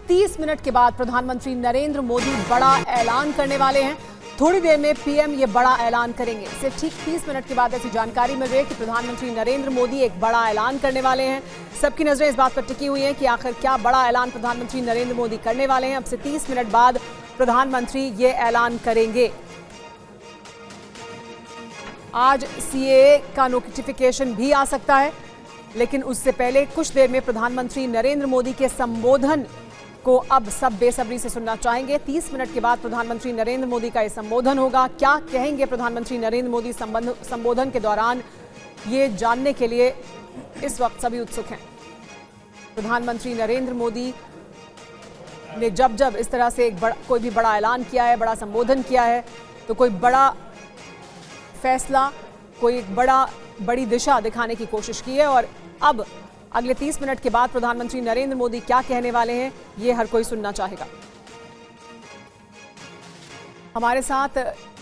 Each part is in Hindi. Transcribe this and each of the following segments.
30 मिनट के बाद प्रधानमंत्री नरेंद्र मोदी बड़ा ऐलान करने वाले हैं। थोड़ी देर में पीएम ये बड़ा ऐलान करेंगे। सिर्फ ठीक 30 मिनट के बाद ऐसी जानकारी मिल रही है कि प्रधानमंत्री नरेंद्र मोदी एक बड़ा ऐलान करने वाले हैं। सबकी नजरें इस बात पर टिकी हुई हैं कि आखिर क्या बड़ा ऐलान प्रधानमंत्री नरेंद्र मोदी करने वाले हैं। अब से 30 मिनट बाद प्रधानमंत्री ये ऐलान करेंगे। आज सीएए का नोटिफिकेशन भी आ सकता है, लेकिन उससे पहले कुछ देर में प्रधानमंत्री नरेंद्र मोदी के संबोधन को अब सब बेसब्री से सुनना चाहेंगे। 30 मिनट के बाद प्रधानमंत्री नरेंद्र मोदी का यह संबोधन होगा। क्या कहेंगे प्रधानमंत्री नरेंद्र मोदी संबोधन के दौरान, ये जानने के लिए इस वक्त सभी उत्सुक हैं। प्रधानमंत्री नरेंद्र मोदी ने जब इस तरह से कोई भी बड़ा ऐलान किया है, बड़ा संबोधन किया है, तो कोई बड़ा फैसला, कोई बड़ी दिशा दिखाने की कोशिश की है। और अब अगले 30 मिनट के बाद प्रधानमंत्री नरेंद्र मोदी क्या कहने वाले हैं, ये हर कोई सुनना चाहेगा। हमारे साथ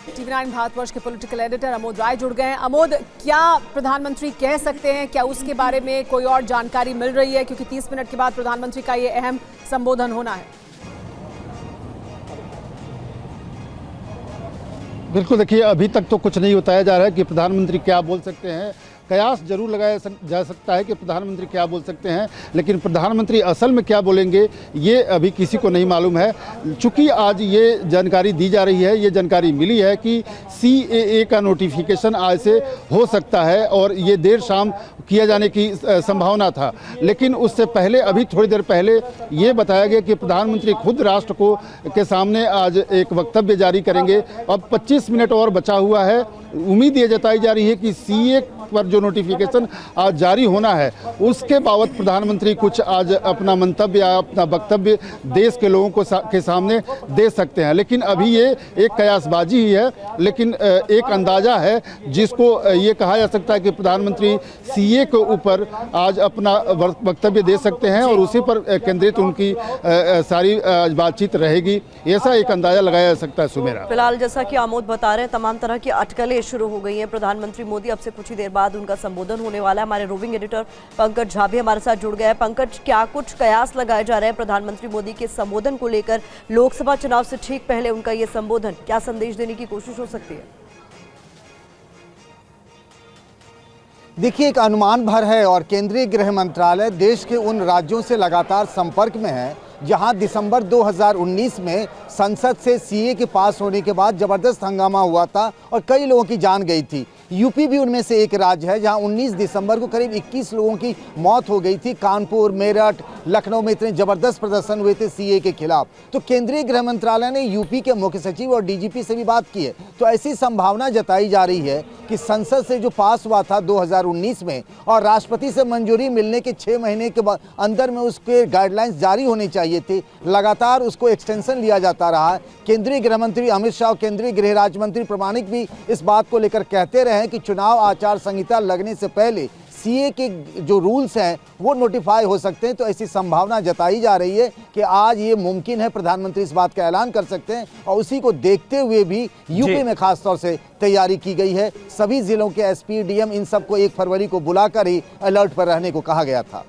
TV9 भारतवर्ष के पॉलिटिकल एडिटर अमोद राय जुड़ गए हैं। अमोद, क्या प्रधानमंत्री कह सकते हैं, क्या उसके बारे में कोई और जानकारी मिल रही है, क्योंकि 30 मिनट के बाद प्रधानमंत्री का ये अहम संबोधन होना है? बिल्कुल, देखिए अभी तक तो कुछ नहीं बताया जा रहा है कि प्रधानमंत्री क्या बोल सकते हैं। कयास जरूर लगाया जा सकता है कि प्रधानमंत्री क्या बोल सकते हैं, लेकिन प्रधानमंत्री असल में क्या बोलेंगे ये अभी किसी को नहीं मालूम है। चूँकि आज ये जानकारी दी जा रही है, ये जानकारी मिली है कि सीएए का नोटिफिकेशन आज से हो सकता है और ये देर शाम किया जाने की संभावना था। लेकिन उससे पहले, अभी थोड़ी देर पहले ये बताया गया कि प्रधानमंत्री खुद राष्ट्र के सामने आज एक वक्तव्य जारी करेंगे। अब 25 मिनट और बचा हुआ है। उम्मीद ये जताई जा रही है कि सीए पर जो नोटिफिकेशन आज जारी होना है, उसके बाबत प्रधानमंत्री कुछ आज अपना मंतव्य या अपना वक्तव्य देश के लोगों के सामने दे सकते हैं। लेकिन अभी ये एक कयासबाजी ही है, लेकिन एक अंदाजा है जिसको ये कहा जा सकता है कि प्रधानमंत्री सीए के ऊपर आज अपना वक्तव्य दे सकते हैं और उसी पर केंद्रित उनकी सारी बातचीत रहेगी, ऐसा एक अंदाजा लगाया जा सकता है। सुमेरा, फिलहाल जैसा कि आमोद बता रहे हैं, तमाम तरह की अटकलें शुरू हो गई हैं। प्रधानमंत्री मोदी अब से कुछ ही देर बाद उनका संबोधन होने वाला है। हमारे रोविंग एडिटर पंकज झा भी हमारे साथ जुड़ गए हैं। पंकज, क्या कुछ कयास लगाए जा रहे हैं प्रधानमंत्री मोदी के संबोधन को लेकर? लोकसभा चुनाव से ठीक पहले उनका यह संबोधन क्या संदेश देने की कोशिश हो सकती है? देखिए, एक अनुमान भर है और केंद्रीय गृह मंत्रालय देश के उन राज्यों से लगातार संपर्क में है जहां दिसंबर 2019 में संसद से सीए के पास होने के बाद जबरदस्त हंगामा हुआ था और कई लोगों की जान गई थी। यूपी भी उनमें से एक राज्य है जहां 19 दिसंबर को करीब 21 लोगों की मौत हो गई थी। कानपुर, मेरठ, लखनऊ में इतने जबरदस्त प्रदर्शन हुए थे सीए के खिलाफ। तो केंद्रीय गृह मंत्रालय ने यूपी के मुख्य सचिव और डीजीपी से भी बात की है। तो ऐसी संभावना जताई जा रही है कि संसद से जो पास हुआ था 2019 में और राष्ट्रपति से मंजूरी मिलने के 6 महीने के बाद अंदर में उसके गाइडलाइंस जारी होने चाहिए थे, लगातार उसको एक्सटेंशन लिया जाता रहा है। केंद्रीय गृह मंत्री अमित शाह और केंद्रीय गृह राज्य मंत्री प्रामाणिक भी इस बात को लेकर कहते रहे हैं कि चुनाव आचार संहिता लगने से पहले सीए के जो रूल्स हैं वो नोटिफाई हो सकते हैं। तो ऐसी संभावना जताई जा रही है कि आज ये मुमकिन है प्रधानमंत्री इस बात का ऐलान कर सकते हैं और उसी को देखते हुए भी यूपी में खास तौर से तैयारी की गई है। सभी जिलों के एसपी, डीएम इन सबको 1 फरवरी को बुलाकर ही अलर्ट पर रहने को कहा गया था।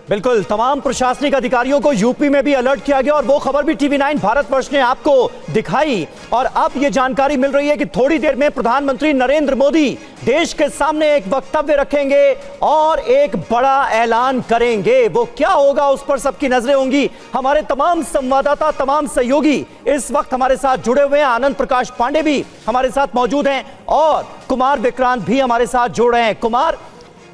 बिल्कुल, तमाम प्रशासनिक अधिकारियों को यूपी में भी अलर्ट किया गया और वो खबर भी TV9 भारतवर्ष ने आपको दिखाई। और अब ये जानकारी मिल रही है कि थोड़ी देर में प्रधानमंत्री नरेंद्र मोदी देश के सामने एक वक्तव्य रखेंगे और एक बड़ा ऐलान करेंगे। वो क्या होगा उस पर सबकी नजरें होंगी। हमारे तमाम संवाददाता, तमाम सहयोगी इस वक्त हमारे साथ जुड़े हुए हैं। आनंद प्रकाश पांडे भी हमारे साथ मौजूद हैं और कुमार विक्रांत भी हमारे साथ जुड़ रहे हैं। कुमार,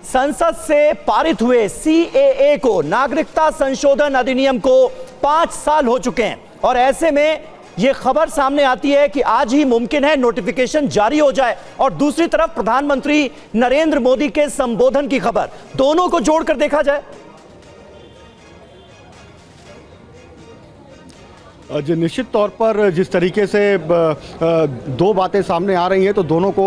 संसद से पारित हुए सीएए को, नागरिकता संशोधन अधिनियम को 5 साल हो चुके हैं और ऐसे में यह खबर सामने आती है कि आज ही मुमकिन है नोटिफिकेशन जारी हो जाए और दूसरी तरफ प्रधानमंत्री नरेंद्र मोदी के संबोधन की खबर। दोनों को जोड़कर देखा जाए। जो निश्चित तौर पर जिस तरीके से दो बातें सामने आ रही हैं तो दोनों को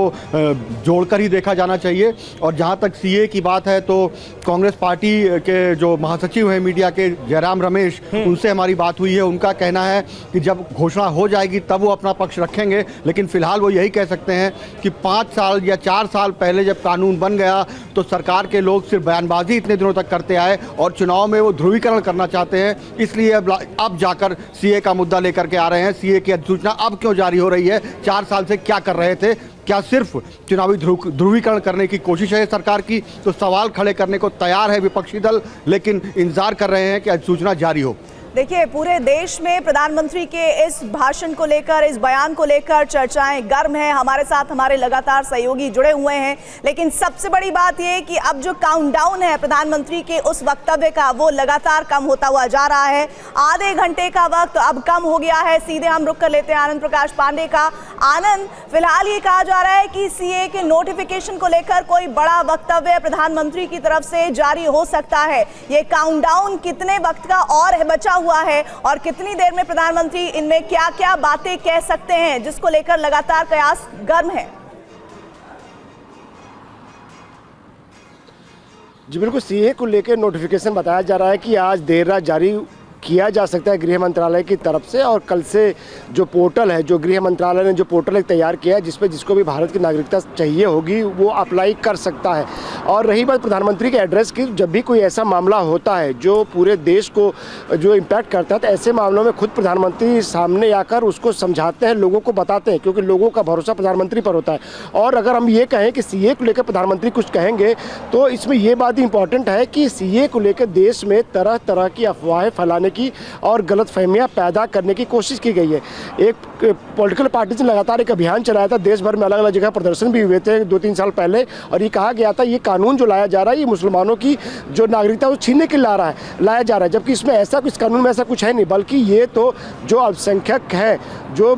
जोड़कर ही देखा जाना चाहिए। और जहां तक सीए की बात है तो कांग्रेस पार्टी के जो महासचिव हैं मीडिया के जयराम रमेश, उनसे हमारी बात हुई है। उनका कहना है कि जब घोषणा हो जाएगी तब वो अपना पक्ष रखेंगे, लेकिन फिलहाल वो यही कह सकते हैं कि 5 साल या 4 साल पहले जब कानून बन गया तो सरकार के लोग सिर्फ बयानबाजी इतने दिनों तक करते आए और चुनाव में वो ध्रुवीकरण करना चाहते हैं, इसलिए अब जाकर सीए का मुद्दा लेकर के आ रहे हैं। सीए की अधिसूचना अब क्यों जारी हो रही है? 4 साल से क्या कर रहे थे? क्या सिर्फ चुनावी ध्रुवीकरण करने की कोशिश है सरकार की? तो सवाल खड़े करने को तैयार है विपक्षी दल, लेकिन इंतजार कर रहे हैं कि अधिसूचना जारी हो। देखिए, पूरे देश में प्रधानमंत्री के इस भाषण को लेकर, इस बयान को लेकर चर्चाएं गर्म हैं। हमारे साथ हमारे लगातार सहयोगी जुड़े हुए हैं, लेकिन सबसे बड़ी बात यह कि अब जो काउंटडाउन है प्रधानमंत्री के उस वक्तव्य का, वो लगातार कम होता हुआ जा रहा है। आधे घंटे का वक्त अब कम हो गया है। सीधे हम रुक कर लेते हैं आनंद प्रकाश पांडे का। आनंद, फिलहाल ये कहा जा रहा है कि सीए के नोटिफिकेशन को लेकर कोई बड़ा वक्तव्य प्रधानमंत्री की तरफ से जारी हो सकता है। ये काउंटडाउन कितने वक्त का और है बचा हुआ है और कितनी देर में प्रधानमंत्री इनमें क्या क्या बातें कह सकते हैं, जिसको लेकर लगातार कयास गर्म है? जी बिल्कुल, सीए को लेकर नोटिफिकेशन बताया जा रहा है कि आज देर रात जारी किया जा सकता है गृह मंत्रालय की तरफ से। और कल से जो पोर्टल है, जो गृह मंत्रालय ने जो पोर्टल एक तैयार किया है जिसपे जिसको भी भारत की नागरिकता चाहिए होगी वो अप्लाई कर सकता है। और रही बात प्रधानमंत्री के एड्रेस की, जब भी कोई ऐसा मामला होता है जो पूरे देश को जो इम्पैक्ट करता है तो ऐसे मामलों में खुद प्रधानमंत्री सामने आकर उसको समझाते हैं, लोगों को बताते हैं, क्योंकि लोगों का भरोसा प्रधानमंत्री पर होता है। और अगर हम ये कहें कि सीए को लेकर प्रधानमंत्री कुछ कहेंगे तो इसमें ये बात इंपॉर्टेंट है कि सीए को लेकर देश में तरह तरह की अफवाहें फैलाने की और गलतफहमियां पैदा करने की कोशिश की गई है। एक पॉलिटिकल पार्टी ने लगातार एक अभियान चलाया था, देश भर में अलग अलग जगह प्रदर्शन भी हुए थे 2-3 साल पहले, और ये कहा गया था ये कानून जो लाया जा रहा है ये मुसलमानों की जो नागरिकता वो छीनने के लाया जा रहा है, जबकि इसमें ऐसा कुछ कानून में ऐसा कुछ है नहीं, बल्कि ये तो जो अल्पसंख्यक हैं जो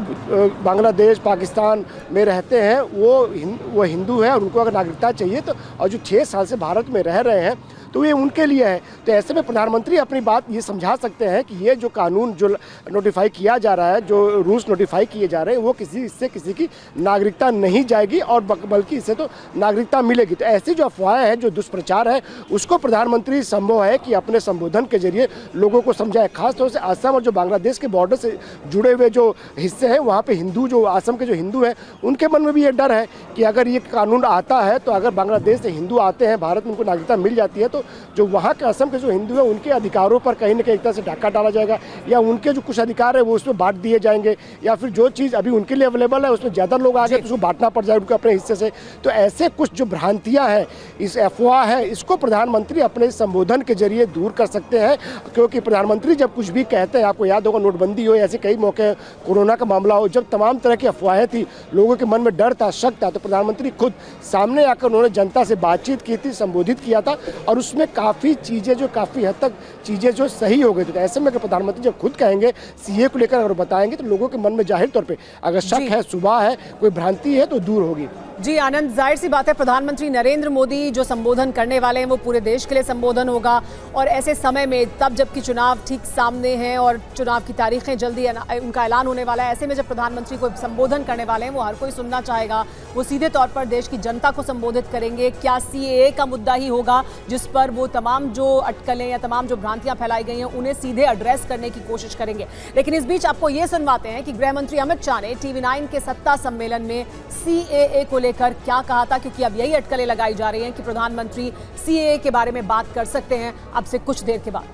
बांग्लादेश पाकिस्तान में रहते हैं वो हिंदू हैं और उनको अगर नागरिकता चाहिए तो, और जो 6 साल से भारत में रह रहे हैं तो ये उनके लिए है। तो ऐसे में प्रधानमंत्री अपनी बात ये समझा सकते हैं कि ये जो कानून जो नोटिफाई किया जा रहा है, जो रूल्स नोटिफाई किए जा रहे हैं वो इससे किसी की नागरिकता नहीं जाएगी और बल्कि इससे तो नागरिकता मिलेगी। तो ऐसी जो अफवाहें हैं, जो दुष्प्रचार है, उसको प्रधानमंत्री संभव है कि अपने संबोधन के जरिए लोगों को समझाए। खासतौर से असम और जो बांग्लादेश के बॉर्डर से जुड़े हुए जो हिस्से हैं वहाँ पे हिंदू, जो असम के जो हिंदू हैं उनके मन में भी ये डर है कि अगर ये कानून आता है तो अगर बांग्लादेश से हिंदू आते हैं भारत में, उनको नागरिकता मिल जाती है तो जो वहाँ के असम के जो हिंदू हैं उनके अधिकारों पर कहीं ना कहीं एक तरह से डाका डाला जाएगा, या उनके जो कुछ अधिकार है वो उसमें बांट दिए जाएंगे, या फिर जो चीज़ अभी उनके लिए अवेलेबल है उसमें ज़्यादा लोग आ गए तो उसको बांटना पड़ जाएगा उनको अपने हिस्से से। तो ऐसे कुछ जो भ्रांतियाँ हैं, इस अफवाह है, इसको प्रधानमंत्री अपने संबोधन के जरिए दूर कर सकते हैं। क्योंकि प्रधानमंत्री जब कुछ भी कहते हैं, आपको याद होगा नोटबंदी हो, ऐसे कई मौके, कोरोना का मामला हो, जब तमाम तरह की अफवाहें थी, लोगों के मन में डर था, शक था, तो प्रधानमंत्री खुद सामने आकर उन्होंने जनता से बातचीत की थी, संबोधित किया था, और उसमें काफ़ी चीज़ें जो काफ़ी हद तक चीज़ें जो सही हो गई थी। तो ऐसे में अगर प्रधानमंत्री जब खुद कहेंगे, सीए को लेकर अगर बताएंगे तो लोगों के मन में जाहिर तौर पे अगर शक है, सुबह है, कोई भ्रांति है तो दूर होगी। जी आनंद, जाहिर सी बात है प्रधानमंत्री नरेंद्र मोदी जो संबोधन करने वाले हैं वो पूरे देश के लिए संबोधन होगा, और ऐसे समय में तब जबकि चुनाव ठीक सामने हैं और चुनाव की तारीखें जल्दी उनका ऐलान होने वाला है, ऐसे में जब प्रधानमंत्री को संबोधन करने वाले हैं वो हर कोई सुनना चाहेगा। वो सीधे तौर पर देश की जनता को संबोधित करेंगे। क्या सीएए का मुद्दा ही होगा जिस पर वो तमाम जो अटकलें या तमाम जो भ्रांतियां फैलाई गई हैं उन्हें सीधे एड्रेस करने की कोशिश करेंगे? लेकिन इस बीच आपको ये सुनवाते हैं कि गृह मंत्री अमित शाह ने TV9 के सत्ता सम्मेलन में सीएए को लेकर क्या कहा था, क्योंकि अब यही अटकलें लगाई जा रही हैं कि प्रधानमंत्री सीएए के बारे में बात कर सकते हैं अब से कुछ देर के बाद।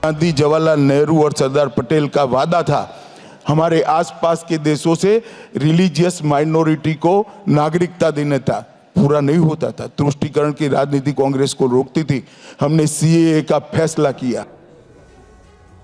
गांधी, जवाहरलाल नेहरू और सरदार पटेल का वादा था हमारे आसपास के देशों से रिलीजियस माइनॉरिटी को नागरिकता देने था, पूरा नहीं होता था। तुष्टीकरण की राजनीति कांग्रेस को रोकती थी, हमने सीएए का फैसला किया।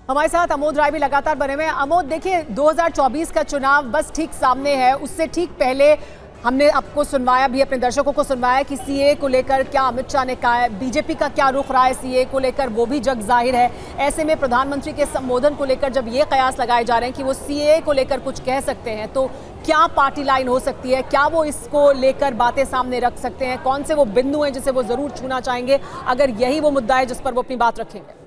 हमारे साथ अमोद राय भी लगातार बने हुए हैं। अमोद, देखिए 2024 का चुनाव बस ठीक सामने है, उससे ठीक पहले हमने आपको सुनवाया भी, अपने दर्शकों को सुनवाया कि सीए को लेकर क्या अमित शाह ने कहा है, बीजेपी का क्या रुख रहा है सीए को लेकर, वो भी जग जाहिर है। ऐसे में प्रधानमंत्री के संबोधन को लेकर जब ये कयास लगाए जा रहे हैं कि वो सीए को लेकर कुछ कह सकते हैं, तो क्या पार्टी लाइन हो सकती है? क्या वो इसको लेकर बातें सामने रख सकते हैं? कौन से वो बिंदु हैं जिसे वो जरूर छूना चाहेंगे अगर यही वो मुद्दा है जिस पर वो अपनी बात रखेंगे?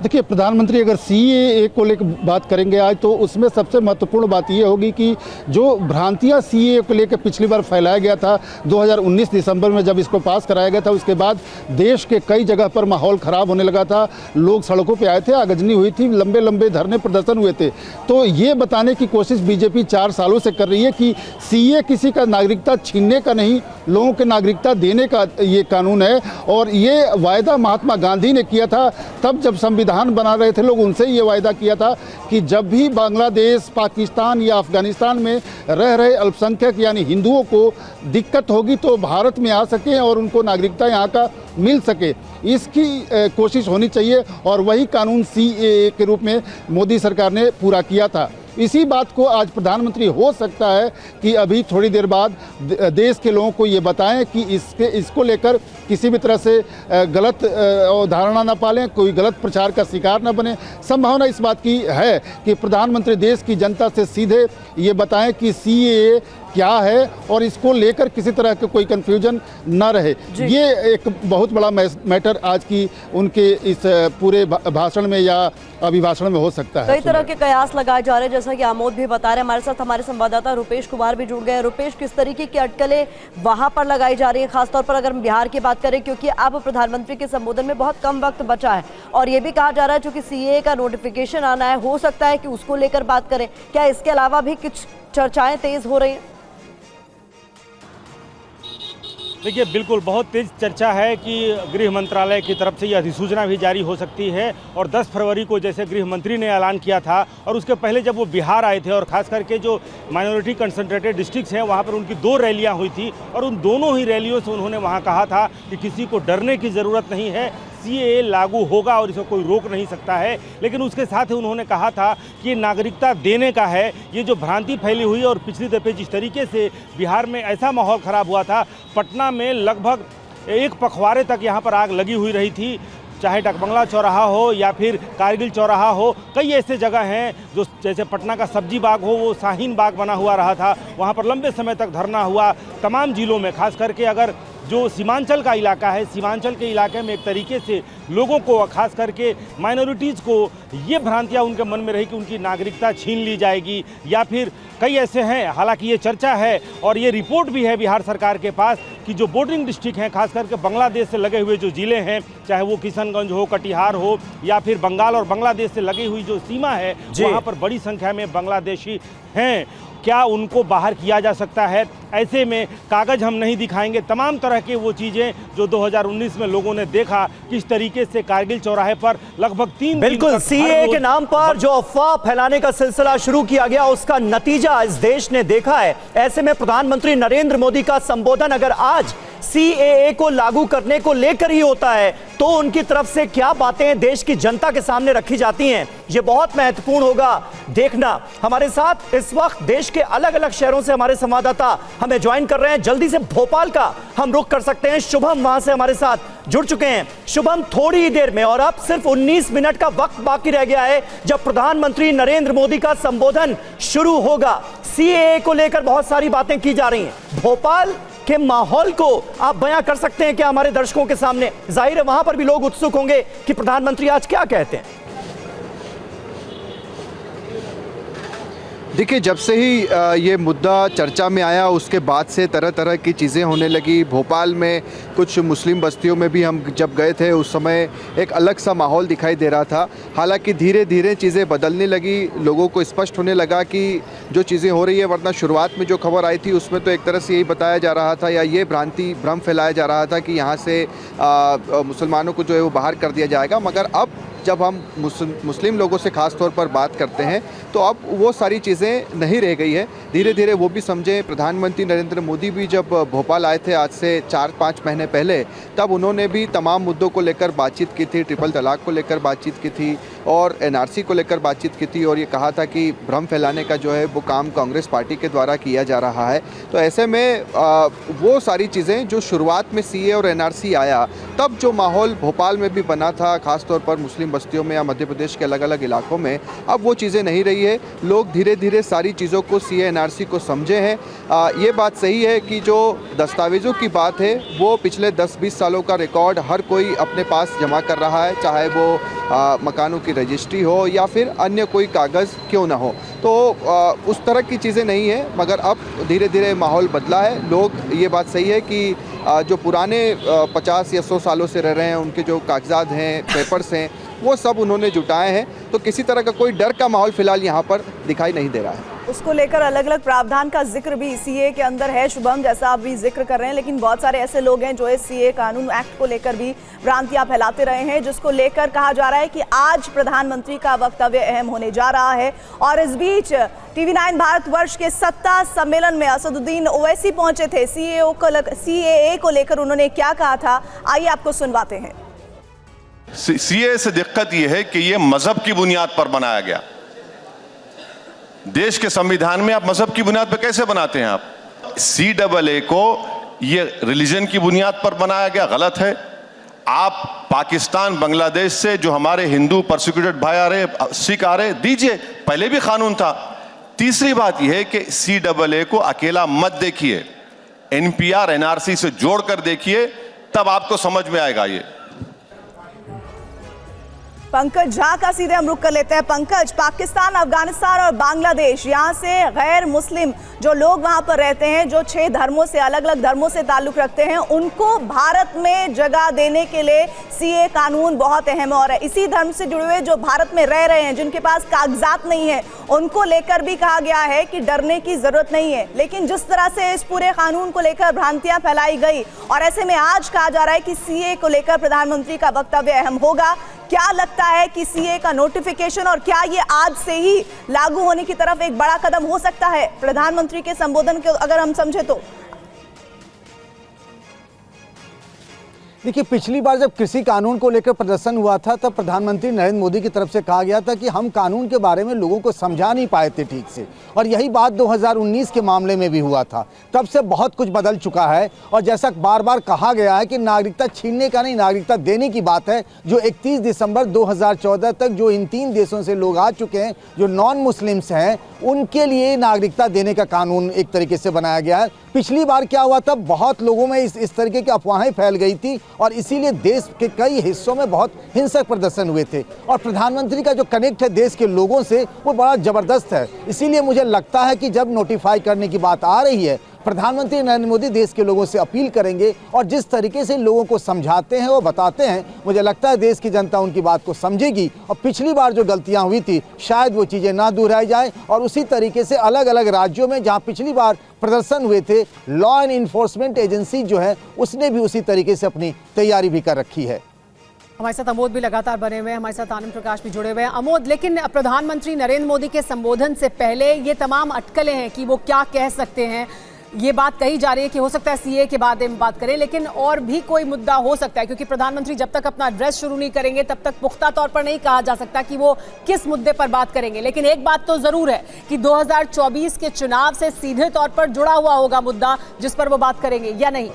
देखिए, प्रधानमंत्री अगर सीएए को लेकर बात करेंगे आज, तो उसमें सबसे महत्वपूर्ण बात यह होगी कि जो भ्रांतियां सीएए को लेकर पिछली बार फैलाया गया था 2019 दिसंबर में जब इसको पास कराया गया था, उसके बाद देश के कई जगह पर माहौल ख़राब होने लगा था, लोग सड़कों पे आए थे, आगजनी हुई थी, लंबे लंबे धरने प्रदर्शन हुए थे। तो ये बताने की कोशिश बीजेपी 4 सालों से कर रही है कि सीएए किसी का नागरिकता छीनने का नहीं, लोगों के नागरिकता देने का ये कानून है। और ये वायदा महात्मा गांधी ने किया था, तब जब संविधान बना रहे थे लोग, उनसे ये वायदा किया था कि जब भी बांग्लादेश, पाकिस्तान या अफगानिस्तान में रह रहे अल्पसंख्यक यानी हिंदुओं को दिक्कत होगी तो भारत में आ सकें और उनको नागरिकता यहाँ का मिल सके, इसकी कोशिश होनी चाहिए। और वही कानून सीएए के रूप में मोदी सरकार ने पूरा किया था। इसी बात को आज प्रधानमंत्री हो सकता है कि अभी थोड़ी देर बाद देश के लोगों को ये बताएं कि इसको लेकर किसी भी तरह से गलत धारणा न पालें, कोई गलत प्रचार का शिकार न बने। संभावना इस बात की है कि प्रधानमंत्री देश की जनता से सीधे ये बताएं कि सीएए क्या है और इसको लेकर किसी तरह के कोई कंफ्यूजन न रहे। ये एक बहुत बड़ा मैटर आज की उनके इस पूरे भाषण में या अभिभाषण में हो सकता है। कई तरह के कयास लगाए जा रहे हैं, जैसा कि आमोद भी बता रहे हैं। हमारे साथ हमारे संवाददाता रुपेश कुमार भी जुड़ गए। रुपेश, किस तरीके की अटकलें वहां पर लगाई जा रही है, खासतौर पर अगर हम बिहार की बात करें, क्योंकि अब प्रधानमंत्री के संबोधन में बहुत कम वक्त बचा है और ये भी कहा जा रहा है चूंकि सीएए का नोटिफिकेशन आना है, हो सकता है कि उसको लेकर बात करें। क्या इसके अलावा भी कुछ चर्चाएं तेज हो रही हैं? देखिए, बिल्कुल बहुत तेज चर्चा है कि गृह मंत्रालय की तरफ से ये अधिसूचना भी जारी हो सकती है। और 10 फरवरी को जैसे गृह मंत्री ने ऐलान किया था, और उसके पहले जब वो बिहार आए थे और ख़ास करके जो माइनॉरिटी कंसंट्रेटेड डिस्ट्रिक्ट्स हैं वहाँ पर उनकी 2 रैलियाँ हुई थी और उन दोनों ही रैलियों से उन्होंने वहाँ कहा था कि किसी को डरने की ज़रूरत नहीं है, सीएए लागू होगा और इसे कोई रोक नहीं सकता है। लेकिन उसके साथ ही उन्होंने कहा था कि ये नागरिकता देने का है। ये जो भ्रांति फैली हुई और पिछली दफ़े जिस तरीके से बिहार में ऐसा माहौल ख़राब हुआ था, पटना में लगभग 1 पखवाड़े तक यहाँ पर आग लगी हुई रही थी, चाहे डकबंगला चौराहा हो या फिर कारगिल चौराहा हो। कई ऐसे जगह हैं जो जैसे पटना का सब्जी बाग हो, वो शाहीन बाग बना हुआ रहा था, वहाँ पर लंबे समय तक धरना हुआ। तमाम जिलों में, खास करके अगर जो सीमांचल का इलाका है, सीमांचल के इलाके में एक तरीके से लोगों को, खास करके माइनॉरिटीज़ को, ये भ्रांतियाँ उनके मन में रही कि उनकी नागरिकता छीन ली जाएगी या फिर कई ऐसे हैं। हालांकि ये चर्चा है और ये रिपोर्ट भी है बिहार सरकार के पास कि जो बॉर्डरिंग डिस्ट्रिक्ट हैं, खास करके बांग्लादेश से लगे हुए जो ज़िले हैं, चाहे वो किशनगंज हो, कटिहार हो या फिर बंगाल और बांग्लादेश से लगी हुई जो सीमा है, वहाँ पर बड़ी संख्या में बांग्लादेशी हैं। क्या उनको बाहर किया जा सकता है? ऐसे में कागज हम नहीं दिखाएंगे, तमाम तरह के वो चीज़ें जो 2019 में लोगों ने देखा, किस तरीके से कारगिल चौराहे पर लगभग 3 बिल्कुल सीएए के नाम पर जो अफवाह फैलाने का सिलसिला शुरू किया गया, उसका नतीजा इस देश ने देखा है। ऐसे में प्रधानमंत्री नरेंद्र मोदी का संबोधन अगर आज सीएए को लागू करने को लेकर ही होता है तो उनकी तरफ से क्या बातें देश की जनता के सामने रखी जाती हैं, ये बहुत महत्वपूर्ण होगा देखना। हमारे साथ इस वक्त देश के अलग अलग शहरों से हमारे संवाददाता हमें ज्वाइन कर रहे हैं। जल्दी से भोपाल का हम रुख कर सकते हैं। शुभम वहां से हमारे साथ जुड़ चुके हैं। शुभम, थोड़ी ही देर में और अब सिर्फ 19 मिनट का वक्त बाकी रह गया है जब प्रधानमंत्री नरेंद्र मोदी का संबोधन शुरू होगा। सीएए को लेकर बहुत सारी बातें की जा रही हैं। भोपाल के माहौल को आप बयां कर सकते हैं क्या हमारे दर्शकों के सामने? जाहिर है वहां पर भी लोग उत्सुक होंगे कि प्रधानमंत्री आज क्या कहते हैं। देखिए, जब से ही ये मुद्दा चर्चा में आया उसके बाद से तरह तरह की चीज़ें होने लगी। भोपाल में कुछ मुस्लिम बस्तियों में भी हम जब गए थे उस समय एक अलग सा माहौल दिखाई दे रहा था। हालांकि धीरे धीरे चीज़ें बदलने लगी, लोगों को स्पष्ट होने लगा कि जो चीज़ें हो रही है, वरना शुरुआत में जो खबर आई थी उसमें तो एक तरह से यही बताया जा रहा था या ये भ्रम फैलाया जा रहा था कि यहाँ से मुसलमानों को जो है वो बाहर कर दिया जाएगा। मगर अब जब हम मुस्लिम लोगों से ख़ास तौर पर बात करते हैं तो अब वो सारी चीज़ें नहीं रह गई है। धीरे धीरे वो भी समझे। प्रधानमंत्री नरेंद्र मोदी भी जब भोपाल आए थे आज से 4-5 महीने पहले, तब उन्होंने भी तमाम मुद्दों को लेकर बातचीत की थी। ट्रिपल तलाक को लेकर बातचीत की थी और एनआरसी को लेकर बातचीत की थी और ये कहा था कि भ्रम फैलाने का जो है वो काम कांग्रेस पार्टी के द्वारा किया जा रहा है। तो ऐसे में वो सारी चीज़ें जो शुरुआत में सीए और एनआरसी आया तब जो माहौल भोपाल में भी बना था, खासतौर पर मुस्लिम बस्तियों में या मध्य प्रदेश के अलग अलग इलाकों में, अब वो चीज़ें नहीं रही है। लोग धीरे धीरे सारी चीज़ों को CAA NRC को समझे हैं। ये बात सही है कि जो दस्तावेज़ों की बात है वो पिछले 10-20 सालों का रिकॉर्ड हर कोई अपने पास जमा कर रहा है, चाहे वो मकानों की रजिस्ट्री हो या फिर अन्य कोई कागज़ क्यों ना हो। तो उस तरह की चीज़ें नहीं है, मगर अब धीरे धीरे माहौल बदला है। लोग, ये बात सही है कि जो पुराने 50 या 100 सालों से रह रहे हैं, उनके जो कागजात हैं, पेपर्स हैं, वो सब उन्होंने जुटाए हैं। तो किसी तरह का कोई डर का माहौल फिलहाल यहाँ पर दिखाई नहीं दे रहा है। उसको लेकर अलग अलग प्रावधान का जिक्र भी CAA के अंदर है, शुभम, जैसा आप भी जिक्र कर रहे हैं, लेकिन बहुत सारे ऐसे लोग हैं जो इस CAA कानून एक्ट को लेकर भी भ्रांतियां फैलाते रहे हैं, जिसको लेकर कहा जा रहा है कि आज प्रधानमंत्री का वक्तव्य अहम होने जा रहा है। और इस बीच TV9 भारतवर्ष के सत्ता सम्मेलन में असदुद्दीन ओवैसी पहुंचे थे। CAA को लेकर उन्होंने क्या कहा था, आइए आपको सुनवाते हैं। CAA से दिक्कत यह है कि यह मजहब की बुनियाद पर बनाया गया। देश के संविधान में आप मजहब की बुनियाद पर कैसे बनाते हैं? आप CAA को ये रिलीजन की बुनियाद पर बनाया गया, गलत है। आप पाकिस्तान, बांग्लादेश से जो हमारे हिंदू परसिक्यूटेड भाई आ रहे, सिख आ रहे, दीजिए, पहले भी कानून था। तीसरी बात यह है कि CAA को अकेला मत देखिए, NPR NRC से जोड़कर देखिए, तब आपको समझ में आएगा। ये पंकज झा का सीधे हम रुख कर लेते हैं। पंकज, पाकिस्तान, अफगानिस्तान और बांग्लादेश, यहाँ से गैर मुस्लिम जो लोग वहाँ पर रहते हैं, जो 6 धर्मों से, अलग अलग धर्मों से ताल्लुक रखते हैं, उनको भारत में जगह देने के लिए CAA कानून बहुत अहम है। और इसी धर्म से जुड़े हुए जो भारत में रह रहे हैं, जिनके पास कागजात नहीं है, उनको लेकर भी कहा गया है कि डरने की जरूरत नहीं है। लेकिन जिस तरह से इस पूरे कानून को लेकर भ्रांतियां फैलाई गई, और ऐसे में आज कहा जा रहा है कि CAA को लेकर प्रधानमंत्री का वक्तव्य अहम होगा, क्या लगता है कि CAA का नोटिफिकेशन, और क्या ये आज से ही लागू होने की तरफ एक बड़ा कदम हो सकता है प्रधानमंत्री के संबोधन को अगर हम समझे तो? देखिए, पिछली बार जब कृषि कानून को लेकर प्रदर्शन हुआ था, तब प्रधानमंत्री नरेंद्र मोदी की तरफ से कहा गया था कि हम कानून के बारे में लोगों को समझा नहीं पाए थे ठीक से, और यही बात 2019 के मामले में भी हुआ था। तब से बहुत कुछ बदल चुका है, और जैसा बार बार कहा गया है कि नागरिकता छीनने का नहीं, नागरिकता देने की बात है। जो 31 दिसंबर 2014 तक जो इन 3 देशों से लोग आ चुके हैं, जो नॉन मुस्लिम्स हैं, उनके लिए नागरिकता देने का कानून एक तरीके से बनाया गया है। पिछली बार क्या हुआ था, बहुत लोगों में इस तरीके की अफवाहें फैल गई थी, और इसीलिए देश के कई हिस्सों में बहुत हिंसक प्रदर्शन हुए थे। और प्रधानमंत्री का जो कनेक्ट है देश के लोगों से, वो बड़ा ज़बरदस्त है। इसीलिए मुझे लगता है कि जब नोटिफाई करने की बात आ रही है, प्रधानमंत्री नरेंद्र मोदी देश के लोगों से अपील करेंगे, और जिस तरीके से लोगों को समझाते हैं, वो बताते हैं, मुझे लगता है देश की जनता उनकी बात को समझेगी, और पिछली बार जो गलतियां हुई थी शायद वो चीज़ें ना दोहराई जाए। और उसी तरीके से अलग अलग राज्यों में जहां पिछली बार प्रदर्शन हुए थे, लॉ एंड इन्फोर्समेंट एजेंसी जो है उसने भी उसी तरीके से अपनी तैयारी भी कर रखी है। हमारे साथ अमोद भी लगातार बने हुए हैं, हमारे साथ आनंद प्रकाश भी जुड़े हुए हैं। अमोद, लेकिन प्रधानमंत्री नरेंद्र मोदी के संबोधन से पहले ये तमाम अटकलें हैं कि वो क्या कह सकते हैं, ये बात कही जा रही है कि हो सकता है CAA के बाद में बात करें, लेकिन और भी कोई मुद्दा हो सकता है, क्योंकि प्रधानमंत्री जब तक अपना एड्रेस शुरू नहीं करेंगे तब तक पुख्ता तौर पर नहीं कहा जा सकता कि वो किस मुद्दे पर बात करेंगे। लेकिन एक बात तो जरूर है कि 2024 के चुनाव से सीधे तौर पर जुड़ा हुआ होगा मुद्दा जिस पर वो बात करेंगे, या नहीं?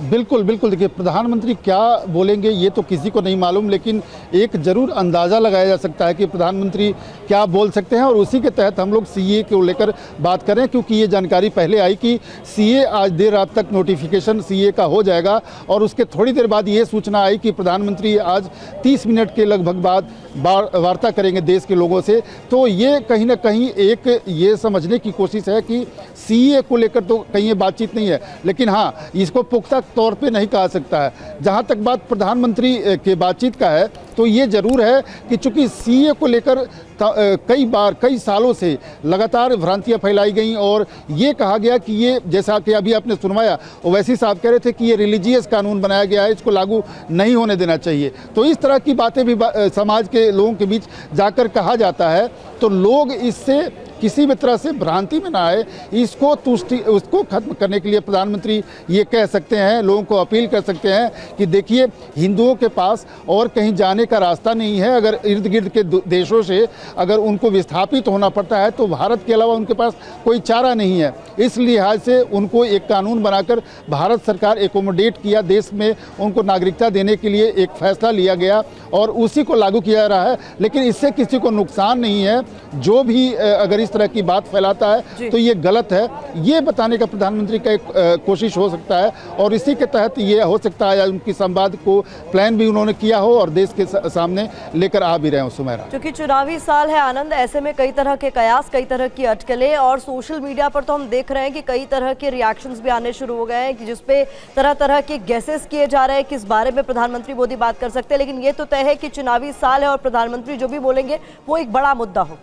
बिल्कुल बिल्कुल। देखिए, प्रधानमंत्री क्या बोलेंगे ये तो किसी को नहीं मालूम, लेकिन एक ज़रूर अंदाज़ा लगाया जा सकता है कि प्रधानमंत्री क्या बोल सकते हैं, और उसी के तहत हम लोग CAA को लेकर बात करें, क्योंकि ये जानकारी पहले आई कि CAA आज देर रात तक नोटिफिकेशन CAA का हो जाएगा, और उसके थोड़ी देर बाद ये सूचना आई कि प्रधानमंत्री आज 30 मिनट के लगभग बाद वार्ता करेंगे देश के लोगों से। तो ये कहीं ना कहीं एक ये समझने की कोशिश है कि CAA को लेकर तो कहीं ये बातचीत नहीं है, लेकिन हाँ, इसको पुख्ता तौर पे नहीं कहा सकता है। जहाँ तक बात प्रधानमंत्री के बातचीत का है, तो ये ज़रूर है कि चूंकि CAA को लेकर कई बार, कई सालों से लगातार भ्रांतियां फैलाई गई, और ये कहा गया कि ये, जैसा कि अभी आपने सुनवाया, ओवैसी साहब कह रहे थे कि ये रिलीजियस कानून बनाया गया है, इसको लागू नहीं होने देना चाहिए। तो इस तरह की बातें भी समाज के लोगों के बीच जाकर कहा जाता है, तो लोग इससे किसी भी तरह से भ्रांति में ना आए, उसको खत्म करने के लिए प्रधानमंत्री ये कह सकते हैं, लोगों को अपील कर सकते हैं कि देखिए, हिंदुओं के पास और कहीं जाने का रास्ता नहीं है। अगर इर्द गिर्द के देशों से अगर उनको विस्थापित होना पड़ता है तो भारत के अलावा उनके पास कोई चारा नहीं है। इस लिहाज से उनको एक कानून बनाकर भारत सरकार एकोमोडेट किया, देश में उनको नागरिकता देने के लिए एक फैसला लिया गया और उसी को लागू किया जा रहा है। लेकिन इससे किसी को नुकसान नहीं है। जो भी अगर इस तरह की बात फैलाता है तो ये गलत है, ये बताने का प्रधानमंत्री का एक कोशिश हो सकता है और इसी के तहत ये हो सकता है उनकी संवाद को प्लान भी उन्होंने किया हो और देश के सामने लेकर आ भी रहे हो। सुमेरा, क्योंकि चुनावी साल है आनंद, ऐसे में कई तरह के कयास, कई तरह की अटकलें और सोशल मीडिया पर तो हम देख रहे हैं कि कई तरह के रिएक्शंस भी आने शुरू हो गए हैं कि जिसपे तरह तरह के गेसेस किए जा रहे हैं किस बारे में प्रधानमंत्री मोदी बात कर सकते हैं। लेकिन ये तो तय है कि चुनावी साल है और प्रधानमंत्री जो भी बोलेंगे वो एक बड़ा मुद्दा हो।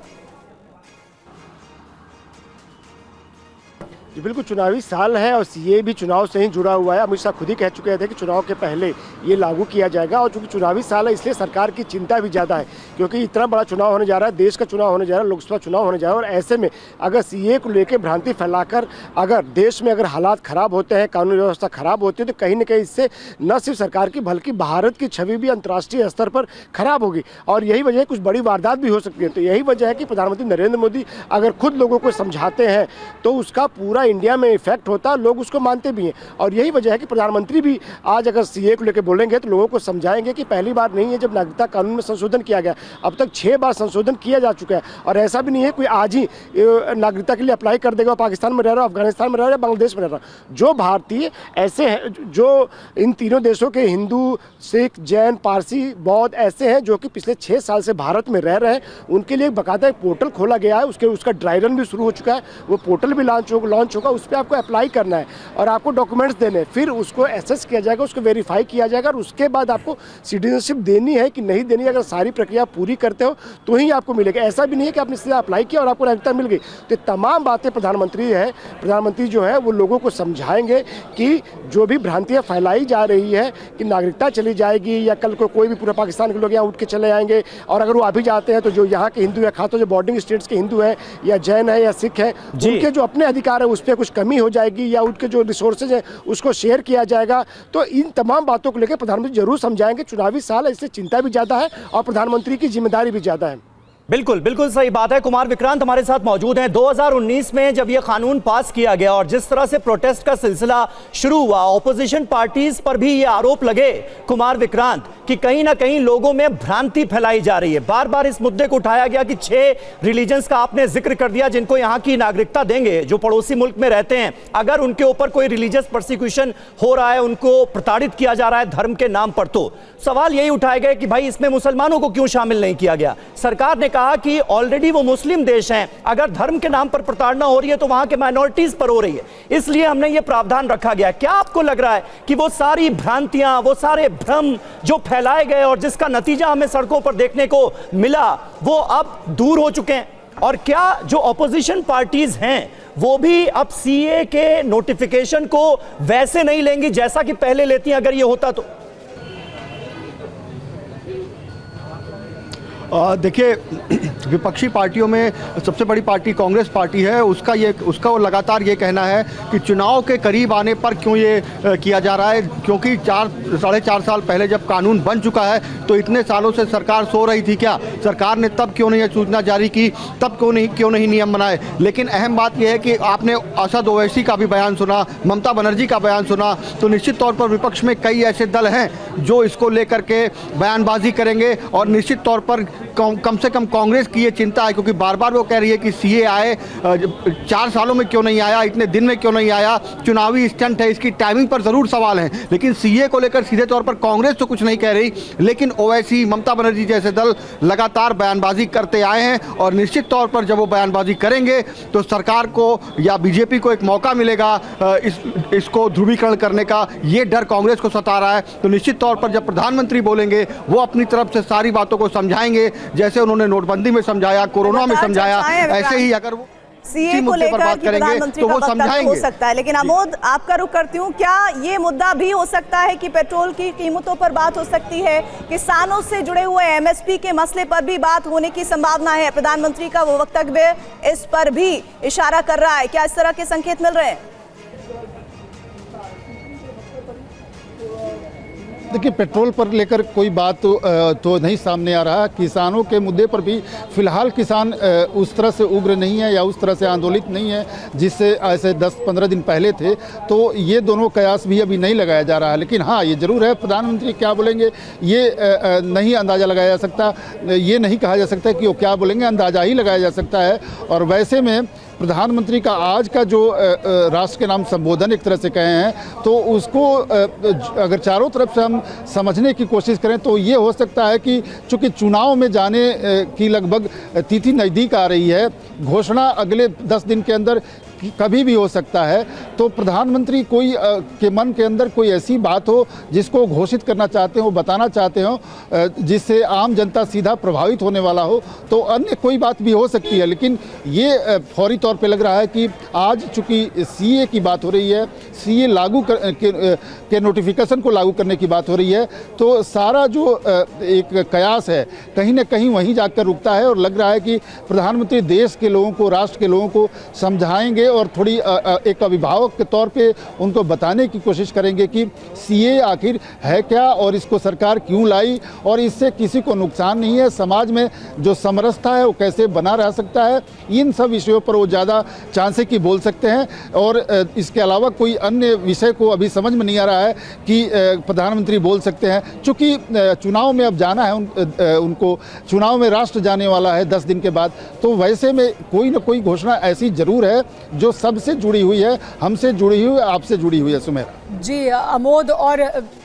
जी बिल्कुल, चुनावी साल है और सीए भी चुनाव से ही जुड़ा हुआ है। अमित शाह खुद ही कह चुके थे कि चुनाव के पहले ये लागू किया जाएगा और चूंकि चुनावी साल है इसलिए सरकार की चिंता भी ज़्यादा है, क्योंकि इतना बड़ा चुनाव होने जा रहा है, देश का चुनाव होने जा रहा है, लोकसभा चुनाव होने जा रहा है। और ऐसे में अगर सीए को लेकर भ्रांति फैलाकर अगर देश में अगर हालात खराब होते हैं, कानून व्यवस्था खराब होती है, तो कहीं ना कहीं इससे न सिर्फ सरकार की बल्कि भारत की छवि भी अंतर्राष्ट्रीय स्तर पर खराब होगी और यही वजह है कुछ बड़ी वारदात भी हो सकती है। तो यही वजह है कि प्रधानमंत्री नरेंद्र मोदी अगर खुद लोगों को समझाते हैं तो उसका पूरा इंडिया में इफेक्ट होता है, लोग उसको मानते भी हैं। और यही वजह है कि प्रधानमंत्री भी आज अगर सीए को लेकर बोलेंगे तो लोगों को समझाएंगे कि पहली बार नहीं है जब नागरिकता कानून में संशोधन किया गया, अब तक 6 बार संशोधन किया जा चुका है। और ऐसा भी नहीं है कोई आज ही नागरिकता के लिए अप्लाई कर देगा, पाकिस्तान में रह रहा, अफगानिस्तान में रह रहा, बांग्लादेश में रह रहा। जो भारतीय ऐसे हैं, जो इन तीनों देशों के हिंदू, सिख, जैन, पारसी, बौद्ध ऐसे हैं जो कि पिछले 6 साल से भारत में रह रहे हैं, उनके लिए बाकायदा एक पोर्टल खोला गया है। उसका ड्राई रन भी शुरू हो चुका है, वो पोर्टल भी लॉन्च होगा। उस पर आपको अप्लाई करना है और आपको डॉक्यूमेंट्स देने, फिर उसको एसेस किया जाएगा, उसको वेरीफाई किया जाएगा और उसके बाद आपको सिटीजनशिप देनी है कि नहीं देनी है। अगर सारी प्रक्रिया पूरी करते हो तो ही आपको मिलेगा। ऐसा भी नहीं है कि आपने सीधा अप्लाई किया और आपको नागरिकता मिल गई। तो तमाम बातें प्रधानमंत्री जो है वो लोगों को समझाएंगे कि जो भी भ्रांतियाँ फैलाई जा रही है कि नागरिकता चली जाएगी या कल को कोई भी पूरा पाकिस्तान के लोग यहाँ उठ के चले आएंगे और अगर वो अभी जाते हैं तो जो यहाँ के हिंदू है, खासतौर जो बॉर्डरिंग स्टेट्स के हिंदू हैं या जैन है या सिख है, उनके जो अपने अधिकार है उस पर कुछ कमी हो जाएगी या उनके जो रिसोर्सेज है उसको शेयर किया जाएगा। तो इन तमाम बातों को लेकर प्रधानमंत्री जरूर समझाएंगे। चुनावी साल है इससे चिंता भी ज्यादा है और प्रधानमंत्री की जिम्मेदारी भी ज्यादा है। बिल्कुल बिल्कुल सही बात है। कुमार विक्रांत हमारे साथ मौजूद हैं। 2019 में जब यह कानून पास किया गया और जिस तरह से प्रोटेस्ट का सिलसिला शुरू हुआ, ऑपोजिशन पार्टीज पर भी ये आरोप लगे कुमार विक्रांत कि कहीं ना कहीं लोगों में भ्रांति फैलाई जा रही है। बार बार इस मुद्दे को उठाया गया कि 6 रिलीजन्स का आपने जिक्र कर दिया जिनको यहाँ की नागरिकता देंगे, जो पड़ोसी मुल्क में रहते हैं। अगर उनके ऊपर कोई रिलीजियस प्रोसिक्यूशन हो रहा है, उनको प्रताड़ित किया जा रहा है धर्म के नाम पर, तो सवाल यही उठाए गए कि भाई इसमें मुसलमानों को क्यों शामिल नहीं किया गया। सरकार ने कहा कि ऑलरेडी वो मुस्लिम देश हैं, अगर धर्म के नाम पर प्रताड़ना हो रही है तो वहां के माइनॉरिटीज पर हो रही है, इसलिए हमने ये प्रावधान रखा गया। क्या आपको लग रहा है कि वो सारी भ्रांतियां, वो सारे भ्रम जो फैलाए गए और जिसका नतीजा हमें सड़कों पर देखने को मिला वो अब दूर हो चुके हैं? और क्या जो ऑपोजिशन पार्टीज हैं वो भी अब सीए के नोटिफिकेशन को वैसे नहीं लेंगी जैसा कि पहले लेती हैं अगर ये होता तो? देखिए, विपक्षी पार्टियों में सबसे बड़ी पार्टी कांग्रेस पार्टी है, उसका वो लगातार ये कहना है कि चुनाव के करीब आने पर क्यों ये किया जा रहा है, क्योंकि 4-4.5 साल पहले जब कानून बन चुका है तो इतने सालों से सरकार सो रही थी क्या? सरकार ने तब क्यों नहीं ये सूचना जारी की, तब क्यों नहीं नियम बनाए? लेकिन अहम बात यह है कि आपने असद ओवैसी का भी बयान सुना, ममता बनर्जी का बयान सुना, तो निश्चित तौर पर विपक्ष में कई ऐसे दल हैं जो इसको लेकर के बयानबाजी करेंगे और निश्चित तौर पर कम से कम कांग्रेस की ये चिंता है, क्योंकि बार बार वो कह रही है कि सीए आए, 4 सालों में क्यों नहीं आया, इतने दिन में क्यों नहीं आया, चुनावी स्टंट है, इसकी टाइमिंग पर जरूर सवाल है। लेकिन सीए को लेकर सीधे तौर पर कांग्रेस तो कुछ नहीं कह रही, लेकिन ओवैसी, ममता बनर्जी जैसे दल लगातार बयानबाजी करते आए हैं और निश्चित तौर पर जब वो बयानबाजी करेंगे तो सरकार को या बीजेपी को एक मौका मिलेगा इसको ध्रुवीकरण करने का। ये डर कांग्रेस को सता रहा है। तो निश्चित तौर पर जब प्रधानमंत्री बोलेंगे वो अपनी तरफ से सारी बातों को समझाएंगे, जैसे उन्होंने नोटबंदी में समझाया, कोरोना में समझाया, ऐसे ही अगर वो सीए को मुद्दे पर लेकर बात कि करेंगे प्रधानमंत्री तो का वो वक्तव्य हो समझाएंगे। सकता है, लेकिन आमोद आपका रुख करती हूँ, क्या ये मुद्दा भी हो सकता है कि पेट्रोल की कीमतों पर बात हो सकती है, किसानों से जुड़े हुए एमएसपी के मसले पर भी बात होने की संभावना है? प्रधानमंत्री का वो वक्तव्य इस पर भी इशारा कर रहा है, क्या इस तरह के संकेत मिल रहे हैं? देखिए, पेट्रोल पर लेकर कोई बात तो नहीं सामने आ रहा। किसानों के मुद्दे पर भी फिलहाल किसान उस तरह से उग्र नहीं है या उस तरह से आंदोलित नहीं है जिससे ऐसे 10-15 दिन पहले थे। तो ये दोनों कयास भी अभी नहीं लगाया जा रहा है। लेकिन हाँ, ये जरूर है, प्रधानमंत्री क्या बोलेंगे ये नहीं अंदाज़ा लगाया जा सकता, ये नहीं कहा जा सकता कि वो क्या बोलेंगे, अंदाज़ा ही लगाया जा सकता है। और वैसे में प्रधानमंत्री का आज का जो राष्ट्र के नाम संबोधन एक तरह से कहे हैं, तो उसको अगर चारों तरफ से हम समझने की कोशिश करें तो ये हो सकता है कि चूंकि चुनाव में जाने की लगभग तिथि नज़दीक आ रही है, घोषणा अगले 10 दिन के अंदर कभी भी हो सकता है, तो प्रधानमंत्री कोई के मन के अंदर कोई ऐसी बात हो जिसको घोषित करना चाहते हो, बताना चाहते हो, जिससे आम जनता सीधा प्रभावित होने वाला हो, तो अन्य कोई बात भी हो सकती है। लेकिन ये फौरी तौर पे लग रहा है कि आज चूंकि सीए की बात हो रही है, सीए लागू के नोटिफिकेशन को लागू करने की बात हो रही है, तो सारा जो एक कयास है कहीं ना कहीं वहीं जाकर रुकता है। और लग रहा है कि प्रधानमंत्री देश के लोगों को, राष्ट्र के लोगों को समझाएंगे और थोड़ी एक अभिभावक के तौर पे उनको बताने की कोशिश करेंगे कि सीए आखिर है क्या और इसको सरकार क्यों लाई और इससे किसी को नुकसान नहीं है, समाज में जो समरसता है वो कैसे बना रह सकता है। इन सब विषयों पर वो ज़्यादा चांस है कि बोल सकते हैं। और इसके अलावा कोई अन्य विषय को अभी समझ में नहीं आ रहा है कि प्रधानमंत्री बोल सकते हैं। चूँकि चुनाव में अब जाना है उनको, चुनाव में राष्ट्र जाने वाला है 10 दिन के बाद, तो वैसे में कोई ना कोई घोषणा ऐसी जरूर है जो सबसे जुड़ी हुई है, हमसे जुड़ी हुई है, आपसे जुड़ी हुई है। सुमेरा जी, अमोद, और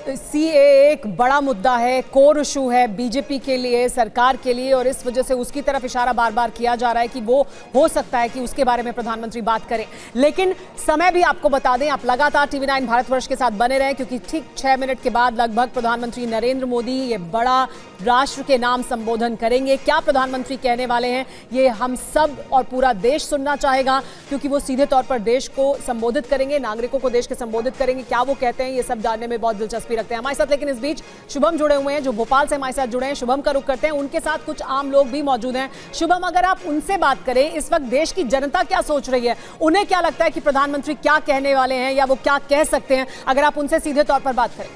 सीए एक बड़ा मुद्दा है, कोर इशू है बीजेपी के लिए, सरकार के लिए, और इस वजह से उसकी तरफ इशारा बार बार किया जा रहा है कि वो हो सकता है कि उसके बारे में प्रधानमंत्री बात करें। लेकिन समय भी आपको बता दें, आप लगातार TV9 भारतवर्ष के साथ बने रहें, क्योंकि ठीक 6 मिनट के बाद लगभग प्रधानमंत्री नरेंद्र मोदी ये बड़ा राष्ट्र के नाम संबोधन करेंगे। क्या प्रधानमंत्री कहने वाले हैं ये हम सब और पूरा देश सुनना चाहेगा, क्योंकि वो सीधे तौर पर देश को संबोधित करेंगे, नागरिकों को देश के संबोधित करेंगे। क्या वो कहते हैं ये सब जानने में बहुत दिलचस्पी रखते हैं हमारे साथ। लेकिन इस बीच शुभम जुड़े हुए हैं, जो भोपाल से हमारे साथ जुड़े हैं। शुभम का रुख करते हैं, उनके साथ कुछ आम लोग भी मौजूद हैं। शुभम, अगर आप उनसे बात करें, इस वक्त देश की जनता क्या सोच रही है, उन्हें क्या लगता है कि प्रधानमंत्री क्या कहने वाले हैं या वो क्या कह सकते हैं, अगर आप उनसे सीधे तौर पर बात करें?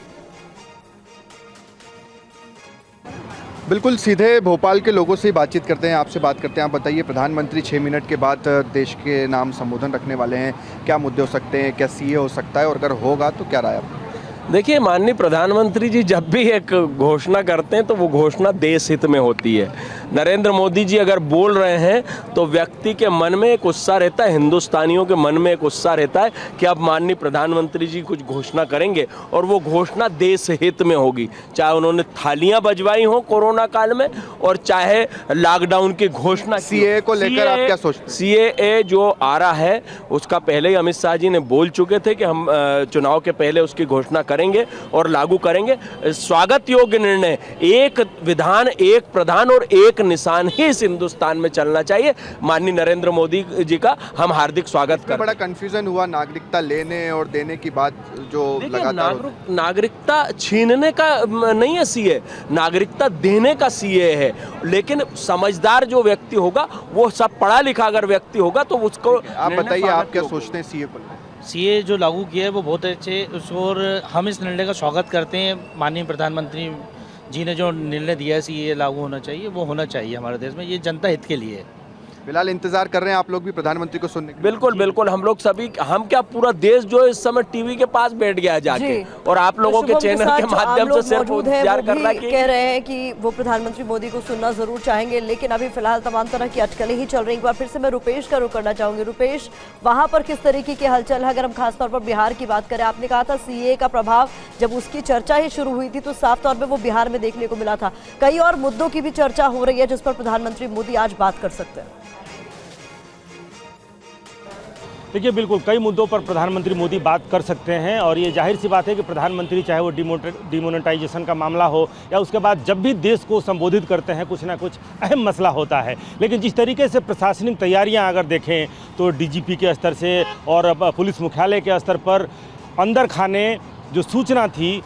बिल्कुल सीधे भोपाल के लोगों से ही बातचीत करते हैं, आपसे बात करते हैं। आप बताइए, प्रधानमंत्री 6 मिनट के बाद देश के नाम संबोधन रखने वाले हैं, क्या मुद्दे हो सकते हैं, क्या सीए हो सकता है, और अगर होगा तो क्या राय आपकी? देखिए, माननीय प्रधानमंत्री जी जब भी एक घोषणा करते हैं तो वो घोषणा देश हित में होती है। नरेंद्र मोदी जी अगर बोल रहे हैं तो व्यक्ति के मन में एक उत्साह रहता है, हिंदुस्तानियों के मन में एक उत्साह रहता है कि अब माननीय प्रधानमंत्री जी कुछ घोषणा करेंगे और वो घोषणा देश हित में होगी। चाहे उन्होंने थालियां बजवाई हों कोरोना काल में, और चाहे लॉकडाउन की घोषणा। सीए को लेकर आप क्या सोचते हैं? सीए जो आ रहा है उसका पहले ही अमित शाह जी ने बोल चुके थे कि हम चुनाव के पहले उसकी घोषणा करेंगे और लागू करेंगे। स्वागत योग्य निर्णय, एक विधान, एक प्रधान और एक निशान ही इस हिंदुस्तान में चलना चाहिए। माननीय नरेंद्र मोदी जी का हम हार्दिक स्वागत करते हैं। बड़ा कंफ्यूजन हुआ नागरिकता लेने और देने की बात जो लगातार नागरिकता छीनने का नहीं है सीए, नागरिकता देने का सीए है। लेकिन समझदार जो व्यक्ति होगा, वो सब पढ़ा लिखा अगर व्यक्ति होगा तो उसको। आप बताइए, आप क्या सोचते हैं सीए को? सीए जो लागू किया है वो बहुत अच्छे, और हम इस निर्णय का स्वागत करते हैं। माननीय प्रधानमंत्री जी ने जो निर्णय दिया है सीए लागू होना चाहिए, वो होना चाहिए हमारे देश में, ये जनता हित के लिए है। फिलहाल इंतजार कर रहे हैं आप लोग भी प्रधानमंत्री को सुनने के? बिल्कुल बिल्कुल, हम लोग सभी, हम क्या पूरा देश जो इस समय टीवी के पास बैठ गया जाके, और आप लोगों के चैनल के माध्यम से सिर्फ इंतजार कर रहा है कि कह रहे हैं कि वो प्रधानमंत्री मोदी को सुनना जरूर चाहेंगे। लेकिन अभी फिलहाल तमाम तरह की अटकलें ही चल रही। एक बार फिर से मैं रुपेश का रुख करना चाहूंगी। रुपेश, वहां पर किस तरीके की हलचल है? अगर हम खासतौर पर बिहार की बात करें, आपने कहा था सीए का प्रभाव जब उसकी चर्चा ही शुरू हुई थी तो साफ तौर पर वो बिहार में देखने को मिला था। कई और मुद्दों की भी चर्चा हो रही है जिस पर प्रधानमंत्री मोदी आज बात कर सकते हैं। देखिए बिल्कुल कई मुद्दों पर प्रधानमंत्री मोदी बात कर सकते हैं और ये जाहिर सी बात है कि प्रधानमंत्री चाहे वो डिमोनेटाइजेशन का मामला हो या उसके बाद जब भी देश को संबोधित करते हैं कुछ ना कुछ अहम मसला होता है। लेकिन जिस तरीके से प्रशासनिक तैयारियां अगर देखें तो डीजीपी के स्तर से और पुलिस मुख्यालय के स्तर पर अंदर खाने जो सूचना थी,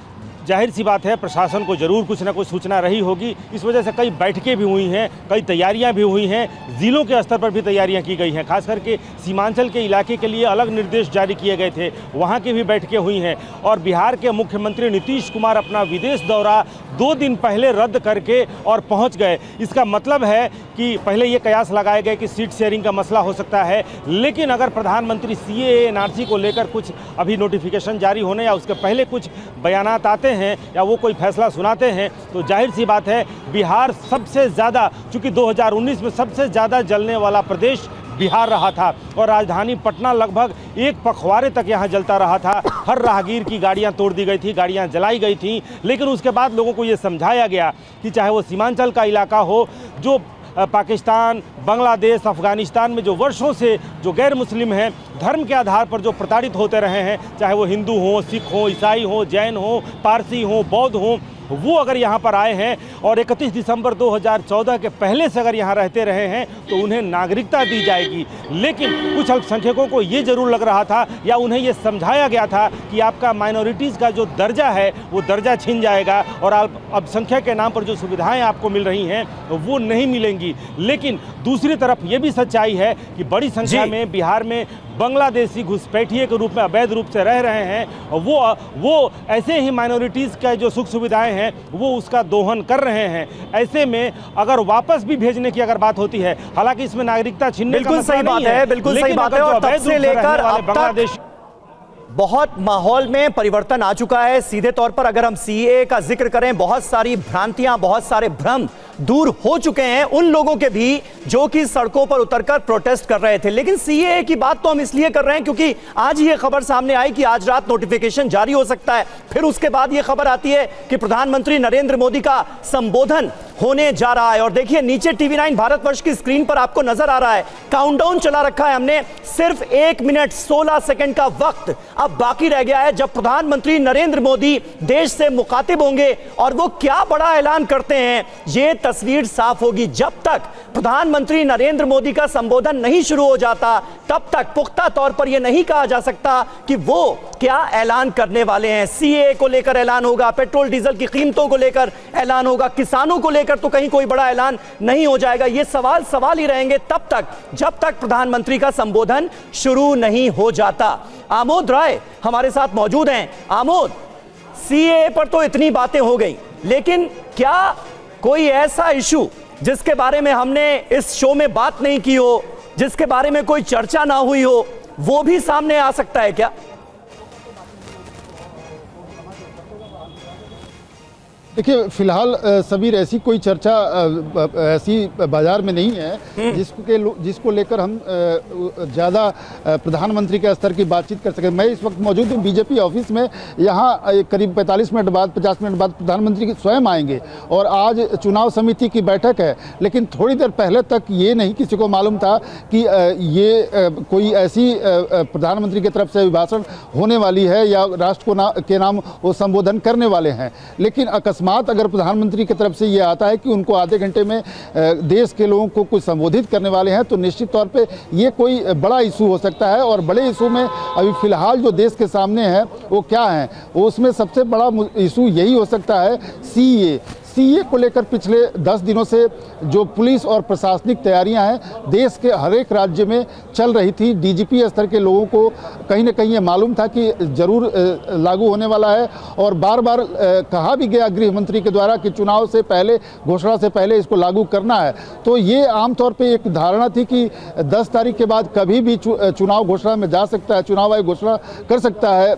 जाहिर सी बात है प्रशासन को जरूर कुछ ना कुछ सूचना रही होगी। इस वजह से कई बैठकें भी हुई हैं, कई तैयारियां भी हुई हैं, जिलों के स्तर पर भी तैयारियां की गई हैं। खास करके सीमांचल के इलाके के लिए अलग निर्देश जारी किए गए थे, वहां की भी बैठकें हुई हैं। और बिहार के मुख्यमंत्री नीतीश कुमार अपना विदेश दौरा 2 दिन पहले रद्द करके और पहुँच गए। इसका मतलब है कि पहले ये कयास लगाए गए कि सीट शेयरिंग का मसला हो सकता है, लेकिन अगर प्रधानमंत्री CAA NRC को लेकर कुछ अभी नोटिफिकेशन जारी होने या उसके पहले कुछ बयानात आते हैं या वो कोई फैसला सुनाते हैं तो जाहिर सी बात है बिहार सबसे ज़्यादा, चूँकि 2019 में सबसे ज़्यादा जलने वाला प्रदेश बिहार रहा था और राजधानी पटना लगभग 1 पखवाड़े तक यहाँ जलता रहा था। हर राहगीर की गाड़ियाँ तोड़ दी गई थी, गाड़ियाँ जलाई गई थीं, लेकिन उसके बाद लोगों को ये समझाया गया कि चाहे वो सीमांचल का इलाका हो, जो पाकिस्तान, बांग्लादेश, अफगानिस्तान में जो वर्षों से जो गैर मुस्लिम हैं, धर्म के आधार पर जो प्रताड़ित होते रहे हैं, चाहे वो हिंदू हों, सिख हों, ईसाई हों, जैन हों, पारसी हों, बौद्ध हों, वो अगर यहाँ पर आए हैं और 31 दिसंबर 2014 के पहले से अगर यहाँ रहते रहे हैं तो उन्हें नागरिकता दी जाएगी। लेकिन कुछ अल्पसंख्यकों को ये ज़रूर लग रहा था या उन्हें ये समझाया गया था कि आपका माइनॉरिटीज़ का जो दर्जा है वो दर्जा छिन जाएगा और अल्पसंख्यक के नाम पर जो सुविधाएं आपको मिल रही हैं वो नहीं मिलेंगी। लेकिन दूसरी तरफ ये भी सच्चाई है कि बड़ी संख्या में बिहार में बांग्लादेशी घुसपैठिए के रूप में अवैध रूप से रह रहे हैं। वो ऐसे ही माइनॉरिटीज़ का जो सुख सुविधाएं हैं वो उसका दोहन कर रहे हैं। ऐसे में अगर वापस भी भेजने की अगर बात होती है, हालांकि इसमें नागरिकता छीनने का मसला नहीं है, बिल्कुल सही बात है। और तब से लेकर अब तक बहुत माहौल में परिवर्तन आ चुका है। सीधे तौर पर अगर हम CAA का जिक्र करें, बहुत सारी भ्रांतियां, बहुत सारे भ्रम दूर हो चुके हैं उन लोगों के भी जो कि सड़कों पर उतरकर प्रोटेस्ट कर रहे थे। लेकिन CAA की बात तो हम इसलिए कर रहे हैं क्योंकि आज ये खबर सामने आई कि आज रात नोटिफिकेशन जारी हो सकता है। फिर उसके बाद ये खबर आती है कि प्रधानमंत्री नरेंद्र मोदी का संबोधन होने जा रहा है। और देखिए नीचे TV9 भारतवर्ष की स्क्रीन पर आपको नजर आ रहा है, काउंटडाउन चला रखा है हमने। सिर्फ 1 मिनट 16 सेकंड का वक्त अब बाकी रह गया है जब प्रधानमंत्री नरेंद्र मोदी देश से मुखातिब होंगे और वो क्या बड़ा ऐलान करते हैं ये तस्वीर साफ होगी। जब तक प्रधानमंत्री नरेंद्र मोदी का संबोधन नहीं शुरू हो जाता तब तक पुख्ता तौर पर यह नहीं कहा जा सकता कि वो क्या ऐलान करने वाले हैं। CAA को लेकर ऐलान होगा, पेट्रोल डीजल की कीमतों को लेकर ऐलान होगा, किसानों को लेकर तो कहीं कोई बड़ा ऐलान नहीं हो जाएगा। ये सवाल ही रहेंगे तब तक जब तक प्रधानमंत्री का संबोधन शुरू नहीं हो जाता। आमोद राय हमारे साथ मौजूद हैं। आमोद, CAA पर तो इतनी बातें हो गई, लेकिन क्या कोई ऐसा इशू जिसके बारे में हमने इस शो में बात नहीं की हो, जिसके बारे में कोई चर्चा ना हुई हो, वो भी सामने आ सकता है क्या? देखिए फिलहाल सबीर ऐसी कोई चर्चा ऐसी बाजार में नहीं है जिसको लेकर हम ज़्यादा प्रधानमंत्री के स्तर की बातचीत कर सकें। मैं इस वक्त मौजूद हूँ बीजेपी ऑफिस में। यहाँ करीब 45 मिनट बाद 50 मिनट बाद प्रधानमंत्री स्वयं आएंगे और आज चुनाव समिति की बैठक है। लेकिन थोड़ी देर पहले तक ये नहीं किसी को मालूम था कि ये कोई ऐसी प्रधानमंत्री की तरफ से अभिभाषण होने वाली है या राष्ट्र के नाम वो संबोधन करने वाले हैं। लेकिन अकस्मात अगर प्रधानमंत्री की तरफ से ये आता है कि उनको आधे घंटे में देश के लोगों को कुछ संबोधित करने वाले हैं तो निश्चित तौर पे ये कोई बड़ा इशू हो सकता है। और बड़े इशू में अभी फिलहाल जो देश के सामने है वो क्या है, वो उसमें सबसे बड़ा इशू यही हो सकता है CAA को लेकर पिछले 10 दिनों से जो पुलिस और प्रशासनिक तैयारियां हैं देश के हर एक राज्य में चल रही थी। DGP स्तर के लोगों को कहीं ना कहीं ये मालूम था कि जरूर लागू होने वाला है और बार बार कहा भी गया गृह मंत्री के द्वारा कि चुनाव से पहले, घोषणा से पहले इसको लागू करना है। तो ये आमतौर पे एक धारणा थी कि 10 तारीख के बाद कभी भी चुनाव घोषणा में जा सकता है, चुनाव आयोग घोषणा कर सकता है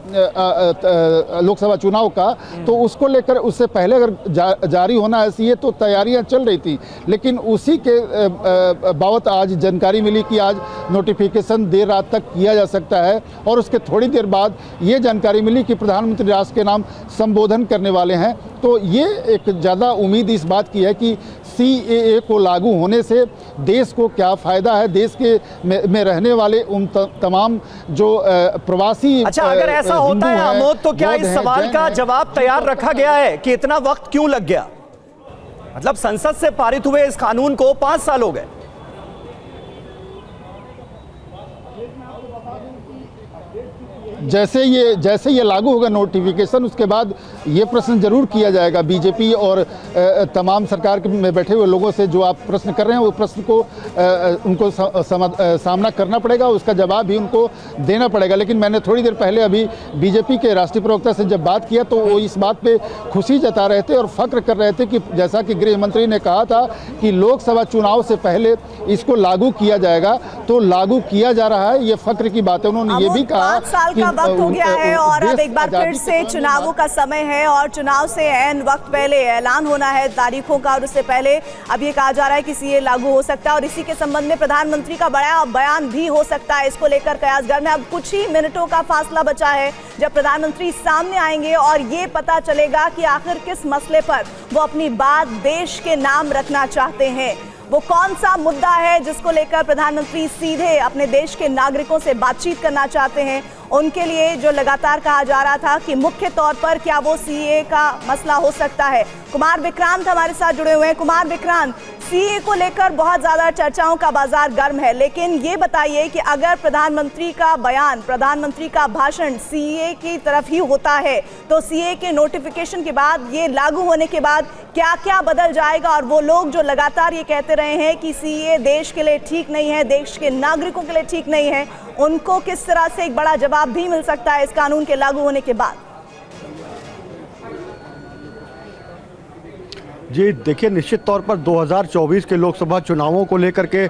लोकसभा चुनाव का। तो उसको लेकर उससे पहले अगर जारी होना है CAA तो तैयारियां चल रही थी। लेकिन उसी के बाबत आज जानकारी मिली कि आज नोटिफिकेशन देर रात तक किया जा सकता है और उसके थोड़ी देर बाद ये जानकारी मिली कि प्रधानमंत्री राष्ट्र के नाम संबोधन करने वाले हैं। तो ये एक ज़्यादा उम्मीद इस बात की है कि CAA को लागू होने से देश को क्या फ़ायदा है, देश के में रहने वाले उन तमाम जो प्रवासी। अच्छा, अगर ऐसा होता है आमोद, तो क्या इस सवाल का जवाब तैयार रखा गया है कि इतना वक्त क्यों लग गया? मतलब संसद से पारित हुए इस कानून को 5 साल हो गए। जैसे ये लागू होगा नोटिफिकेशन, उसके बाद ये प्रश्न जरूर किया जाएगा बीजेपी और तमाम सरकार में बैठे हुए लोगों से। जो आप प्रश्न कर रहे हैं वो प्रश्न को उनको सामना करना पड़ेगा, उसका जवाब भी उनको देना पड़ेगा। लेकिन मैंने थोड़ी देर पहले अभी बीजेपी के राष्ट्रीय प्रवक्ता से जब बात किया तो वो इस बात पे खुशी जता रहे थे और फक्र कर रहे थे कि जैसा कि गृह मंत्री ने कहा था कि लोकसभा चुनाव से पहले इसको लागू किया जाएगा, तो लागू किया जा रहा है, ये फक्र की बात है। उन्होंने ये भी कहा कि वक्त हो गया है और अब एक बार फिर से चुनावों का समय है और चुनाव से ऐन वक्त पहले ऐलान होना है तारीखों का, और उससे पहले अब ये कहा जा रहा है कि CAA लागू हो सकता है और इसी के संबंध में प्रधानमंत्री का बड़ा बयान भी हो सकता है। इसको लेकर कयासगढ़ में अब कुछ ही मिनटों का फासला बचा है जब प्रधानमंत्री सामने आएंगे और ये पता चलेगा कि आखिर किस मसले पर वो अपनी बात देश के नाम रखना चाहते हैं। वो कौन सा मुद्दा है जिसको लेकर प्रधानमंत्री सीधे अपने देश के नागरिकों से बातचीत करना चाहते हैं। उनके लिए जो लगातार कहा जा रहा था कि मुख्य तौर पर क्या वो CAA का मसला हो सकता है। कुमार विक्रांत हमारे साथ जुड़े हुए हैं। कुमार विक्रांत, CAA को लेकर बहुत ज़्यादा चर्चाओं का बाजार गर्म है, लेकिन ये बताइए कि अगर प्रधानमंत्री का बयान, प्रधानमंत्री का भाषण CAA की तरफ ही होता है तो CAA के नोटिफिकेशन के बाद, ये लागू होने के बाद क्या क्या बदल जाएगा? और वो लोग जो लगातार ये कहते रहे हैं कि CAA देश के लिए ठीक नहीं है, देश के नागरिकों के लिए ठीक नहीं है, उनको किस तरह से एक बड़ा जवाब भी मिल सकता है इस कानून के लागू होने के बाद? जी देखिए, निश्चित तौर पर 2024 के लोकसभा चुनावों को लेकर के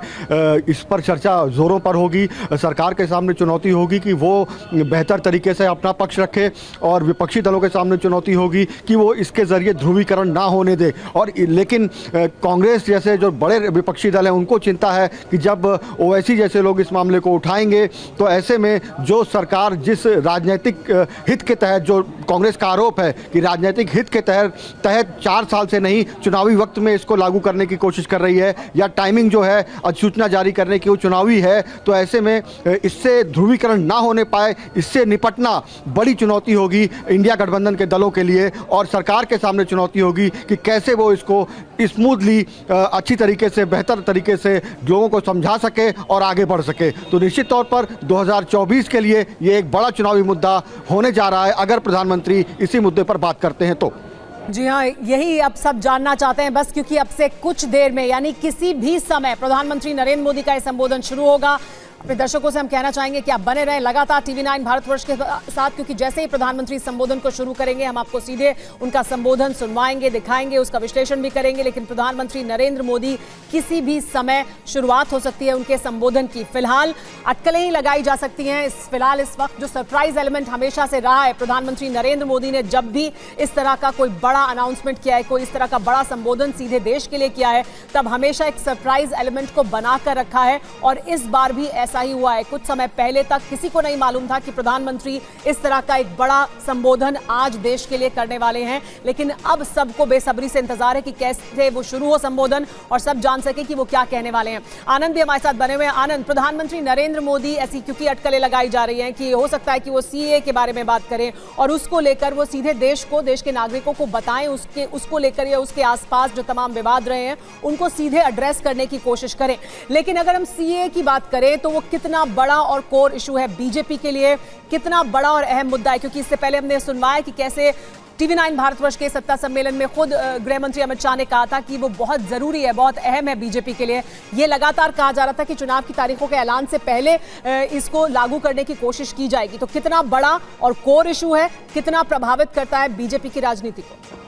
इस पर चर्चा जोरों पर होगी। सरकार के सामने चुनौती होगी कि वो बेहतर तरीके से अपना पक्ष रखे और विपक्षी दलों के सामने चुनौती होगी कि वो इसके ज़रिए ध्रुवीकरण ना होने दे। और लेकिन कांग्रेस जैसे जो बड़े विपक्षी दल हैं उनको चिंता है कि जब ओवैसी जैसे लोग इस मामले को उठाएंगे तो ऐसे में जो सरकार जिस राजनीतिक हित के तहत, जो कांग्रेस का आरोप है कि राजनीतिक हित के तहत 4 साल से नहीं चुनावी वक्त में इसको लागू करने की कोशिश कर रही है, या टाइमिंग जो है अधिसूचना जारी करने की वो चुनावी है, तो ऐसे में इससे ध्रुवीकरण ना होने पाए, इससे निपटना बड़ी चुनौती होगी इंडिया गठबंधन के दलों के लिए। और सरकार के सामने चुनौती होगी कि कैसे वो इसको स्मूथली, अच्छी तरीके से, बेहतर तरीके से लोगों को समझा सके और आगे बढ़ सके। तो निश्चित तौर पर 2024 के लिए ये एक बड़ा चुनावी मुद्दा होने जा रहा है अगर प्रधानमंत्री इसी मुद्दे पर बात करते हैं तो। जी हाँ, यही अब सब जानना चाहते हैं बस, क्योंकि अब से कुछ देर में, यानी किसी भी समय प्रधानमंत्री नरेंद्र मोदी का यह संबोधन शुरू होगा। अपने दर्शकों से हम कहना चाहेंगे कि आप बने रहें लगातार TV9 भारतवर्ष के साथ, क्योंकि जैसे ही प्रधानमंत्री संबोधन को शुरू करेंगे हम आपको सीधे उनका संबोधन सुनवाएंगे, दिखाएंगे, उसका विश्लेषण भी करेंगे। लेकिन प्रधानमंत्री नरेंद्र मोदी किसी भी समय शुरुआत हो सकती है उनके संबोधन की। फिलहाल अटकलें ही लगाई जा सकती हैं। फिलहाल इस वक्त जो सरप्राइज एलिमेंट हमेशा से रहा है, प्रधानमंत्री नरेंद्र मोदी ने जब भी इस तरह का कोई बड़ा अनाउंसमेंट किया है, कोई इस तरह का बड़ा संबोधन सीधे देश के लिए किया है, तब हमेशा एक सरप्राइज एलिमेंट को बनाकर रखा है। और इस बार भी ऐसा ही हुआ है। कुछ समय पहले तक किसी को नहीं मालूम था कि प्रधानमंत्री इस तरह का एक बड़ा संबोधन आज देश के लिए करने वाले हैं, लेकिन अब सबको बेसब्री से इंतजार है कि कैसे वो शुरू हो संबोधन और सब जान सके कि वो क्या कहने वाले हैं। आनंद भी हमारे साथ बने हुए हैं। आनंद, प्रधानमंत्री नरेंद्र मोदी ऐसी क्योंकि अटकलें लगाई जा रही हैं कि हो सकता है कि वो CAA के बारे में बात करें और उसको लेकर वो सीधे देश को, देश के नागरिकों को बताएं, उसको लेकर या उसके आसपास जो तमाम विवाद रहे हैं उनको सीधे एड्रेस करने की कोशिश करें। लेकिन अगर हम CAA की बात करें तो वो कितना बड़ा और कोर इशू है बीजेपी के लिए, कितना बड़ा और अहम मुद्दा है, क्योंकि इससे पहले हमने सुनवाया कि कैसे TV9 भारतवर्ष के सत्ता सम्मेलन में खुद गृह मंत्री अमित शाह ने कहा था कि वो बहुत जरूरी है, बहुत अहम है बीजेपी के लिए। ये लगातार कहा जा रहा था कि चुनाव की तारीखों के ऐलान से पहले इसको लागू करने की कोशिश की जाएगी। तो कितना बड़ा और कोर इशू है, कितना प्रभावित करता है बीजेपी की राजनीति को?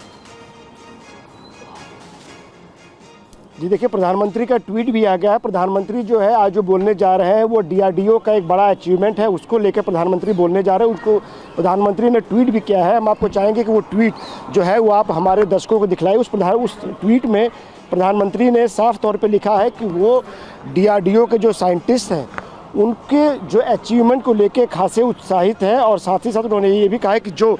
जी देखिए, प्रधानमंत्री का ट्वीट भी आ गया है। प्रधानमंत्री जो है आज जो बोलने जा रहे हैं वो DRDO का एक बड़ा अचीवमेंट है, उसको लेकर प्रधानमंत्री बोलने जा रहे हैं। उसको प्रधानमंत्री ने ट्वीट भी किया है। हम आपको चाहेंगे कि वो ट्वीट जो है वो आप हमारे दर्शकों को दिखलाएं। उस ट्वीट में प्रधानमंत्री ने साफ तौर पे लिखा है कि वो DRDO के जो साइंटिस्ट हैं उनके जो अचीवमेंट को लेके खासे उत्साहित हैं। और साथ ही साथ उन्होंने ये भी कहा है कि जो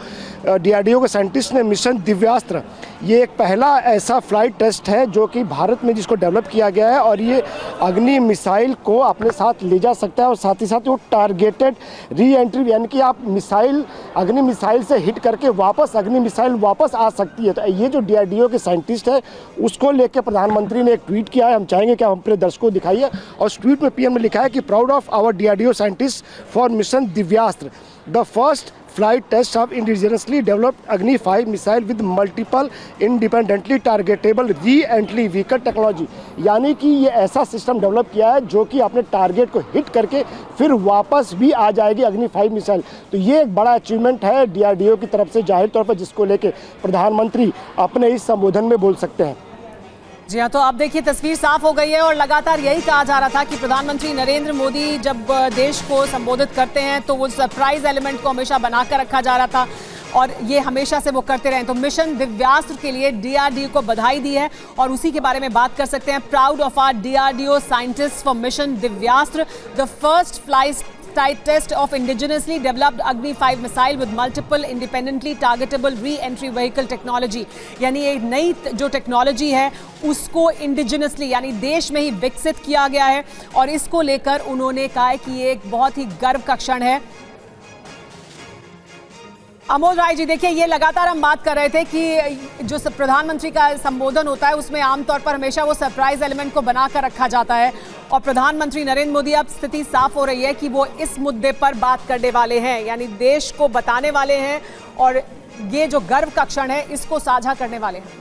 DRDO के साइंटिस्ट ने मिशन दिव्यास्त्र, ये एक पहला ऐसा फ्लाइट टेस्ट है जो कि भारत में जिसको डेवलप किया गया है और ये अग्नि मिसाइल को अपने साथ ले जा सकता है। और साथ ही साथ वो टारगेटेड री एंट्री, यानी कि आप मिसाइल अग्नि मिसाइल से हिट करके वापस अग्नि मिसाइल वापस आ सकती है। तो ये जो DRDO के साइंटिस्ट है उसको लेकर प्रधानमंत्री ने एक ट्वीट किया है। हम चाहेंगे कि आप अपने दर्शकों को दिखाइए। और उस ट्वीट में PM ने लिखा है कि proud of our DRDO scientist for mission Divyastra, the first flight test of indigenously developed Agni 5 missile with multiple independently targetable re-entry vehicle technology। यानी कि ये ऐसा सिस्टम डेवलप किया है जो कि अपने टारगेट को हिट करके फिर वापस भी आ जाएगी अग्नि 5 मिसाइल। तो ये एक बड़ा अचीवमेंट है DRDO की तरफ से जाहिर तौर पर, जिसको लेके प्रधानमंत्री अपने इस संबोधन में बोल सकते हैं। जी हाँ, तो अब देखिए तस्वीर साफ हो गई है और लगातार यही कहा जा रहा था कि प्रधानमंत्री नरेंद्र मोदी जब देश को संबोधित करते हैं तो वो सरप्राइज एलिमेंट को हमेशा बनाकर रखा जा रहा था और ये हमेशा से वो करते रहे। तो मिशन दिव्यास्त्र के लिए DRDO को बधाई दी है और उसी के बारे में बात कर सकते हैं। Proud of our DRDO scientist for mission Divyastra, the first flight test of indigenously developed Agni 5 missile with multiple independently targetable re-entry vehicle technology। यानी एक नई जो टेक्नोलॉजी है उसको इंडिजिनसली यानी देश में ही विकसित किया गया है और इसको लेकर उन्होंने कहा है कि ये एक बहुत ही गर्व का क्षण है। अमोल राय जी, देखिए ये लगातार हम बात कर रहे थे कि जो प्रधानमंत्री का संबोधन होता है उसमें आमतौर पर हमेशा वो सरप्राइज एलिमेंट को बनाकर रखा जाता है और प्रधानमंत्री नरेंद्र मोदी अब स्थिति साफ हो रही है कि वो इस मुद्दे पर बात करने वाले हैं, यानी देश को बताने वाले हैं और ये जो गर्व का क्षण है इसको साझा करने वाले हैं।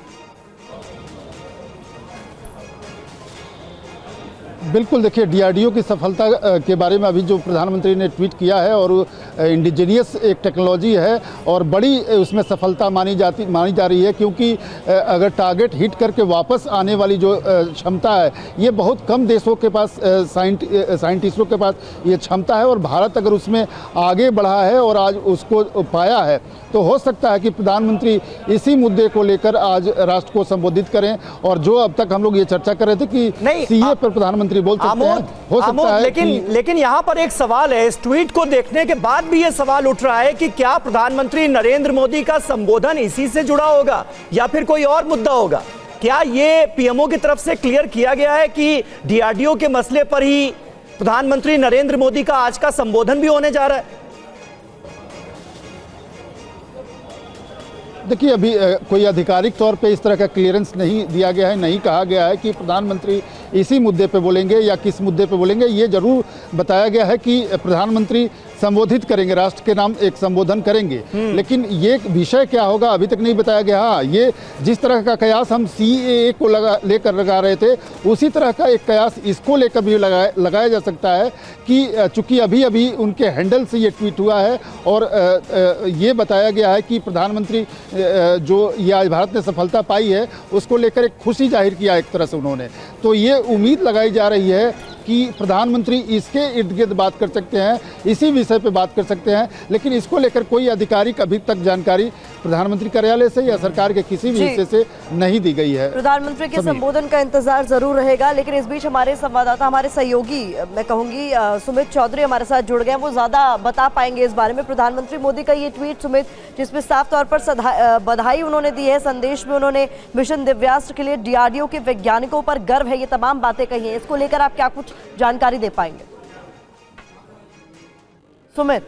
बिल्कुल, देखिए DRDO की सफलता के बारे में अभी जो प्रधानमंत्री ने ट्वीट किया है और इंडिजीनियस एक टेक्नोलॉजी है और बड़ी उसमें सफलता मानी जा रही है, क्योंकि अगर टारगेट हिट करके वापस आने वाली जो क्षमता है ये बहुत कम देशों के पास, साइंटिस्टों के पास ये क्षमता है और भारत अगर उसमें आगे बढ़ा है और आज उसको पाया है तो हो सकता है कि प्रधानमंत्री इसी मुद्दे को लेकर आज राष्ट्र को संबोधित करें। और जो अब तक हम लोग ये चर्चा कर रहे थे कि CA पर प्रधानमंत्री बोल सकते हैं, हो सकता है लेकिन यहाँ पर एक सवाल है, इस ट्वीट को देखने के बाद भी ये सवाल उठ रहा है कि क्या प्रधानमंत्री नरेंद्र मोदी का संबोधन इसी से जुड़ा होगा या फिर कोई और मुद्दा होगा? क्या ये PMO की तरफ से क्लियर किया गया है कि DRDO के मसले पर ही प्रधानमंत्री नरेंद्र मोदी का आज का संबोधन भी होने जा रहा है? देखिए, अभी कोई आधिकारिक तौर पे इस तरह का क्लियरेंस नहीं दिया गया है, नहीं कहा गया है कि प्रधानमंत्री इसी मुद्दे पे बोलेंगे या किस मुद्दे पे बोलेंगे। ये जरूर बताया गया है कि प्रधानमंत्री संबोधित करेंगे, राष्ट्र के नाम एक संबोधन करेंगे, लेकिन ये विषय क्या होगा अभी तक नहीं बताया गया। हाँ, ये जिस तरह का कयास हम CAA को लेकर लगा रहे थे उसी तरह का एक कयास इसको लेकर भी लगाया जा सकता है कि चूंकि अभी अभी उनके हैंडल से ये ट्वीट हुआ है और ये बताया गया है कि प्रधानमंत्री जो ये आज भारत ने सफलता पाई है उसको लेकर एक खुशी जाहिर किया एक तरह से उन्होंने, तो ये उम्मीद लगाई जा रही है कि प्रधानमंत्री इसके इर्द गिर्द बात कर सकते हैं, इसी विषय पे बात कर सकते हैं, लेकिन इसको लेकर कोई आधिकारिक अभी तक जानकारी प्रधानमंत्री कार्यालय से या सरकार के किसी भी हिस्से से नहीं दी गई है। प्रधानमंत्री के संबोधन का इंतजार जरूर रहेगा, लेकिन इस बीच हमारे संवाददाता, हमारे सहयोगी, मैं कहूंगी सुमित चौधरी हमारे साथ जुड़ गए हैं, वो ज्यादा बता पाएंगे इस बारे में। प्रधानमंत्री मोदी का ये ट्वीट सुमित, जिसमें साफ तौर पर बधाई उन्होंने दी है, संदेश में उन्होंने मिशन दिव्यास्त्र के लिए DRDO के वैज्ञानिकों पर गर्व है, ये तमाम बातें कही हैं, इसको लेकर आप क्या कुछ जानकारी दे पाएंगे? सुमित,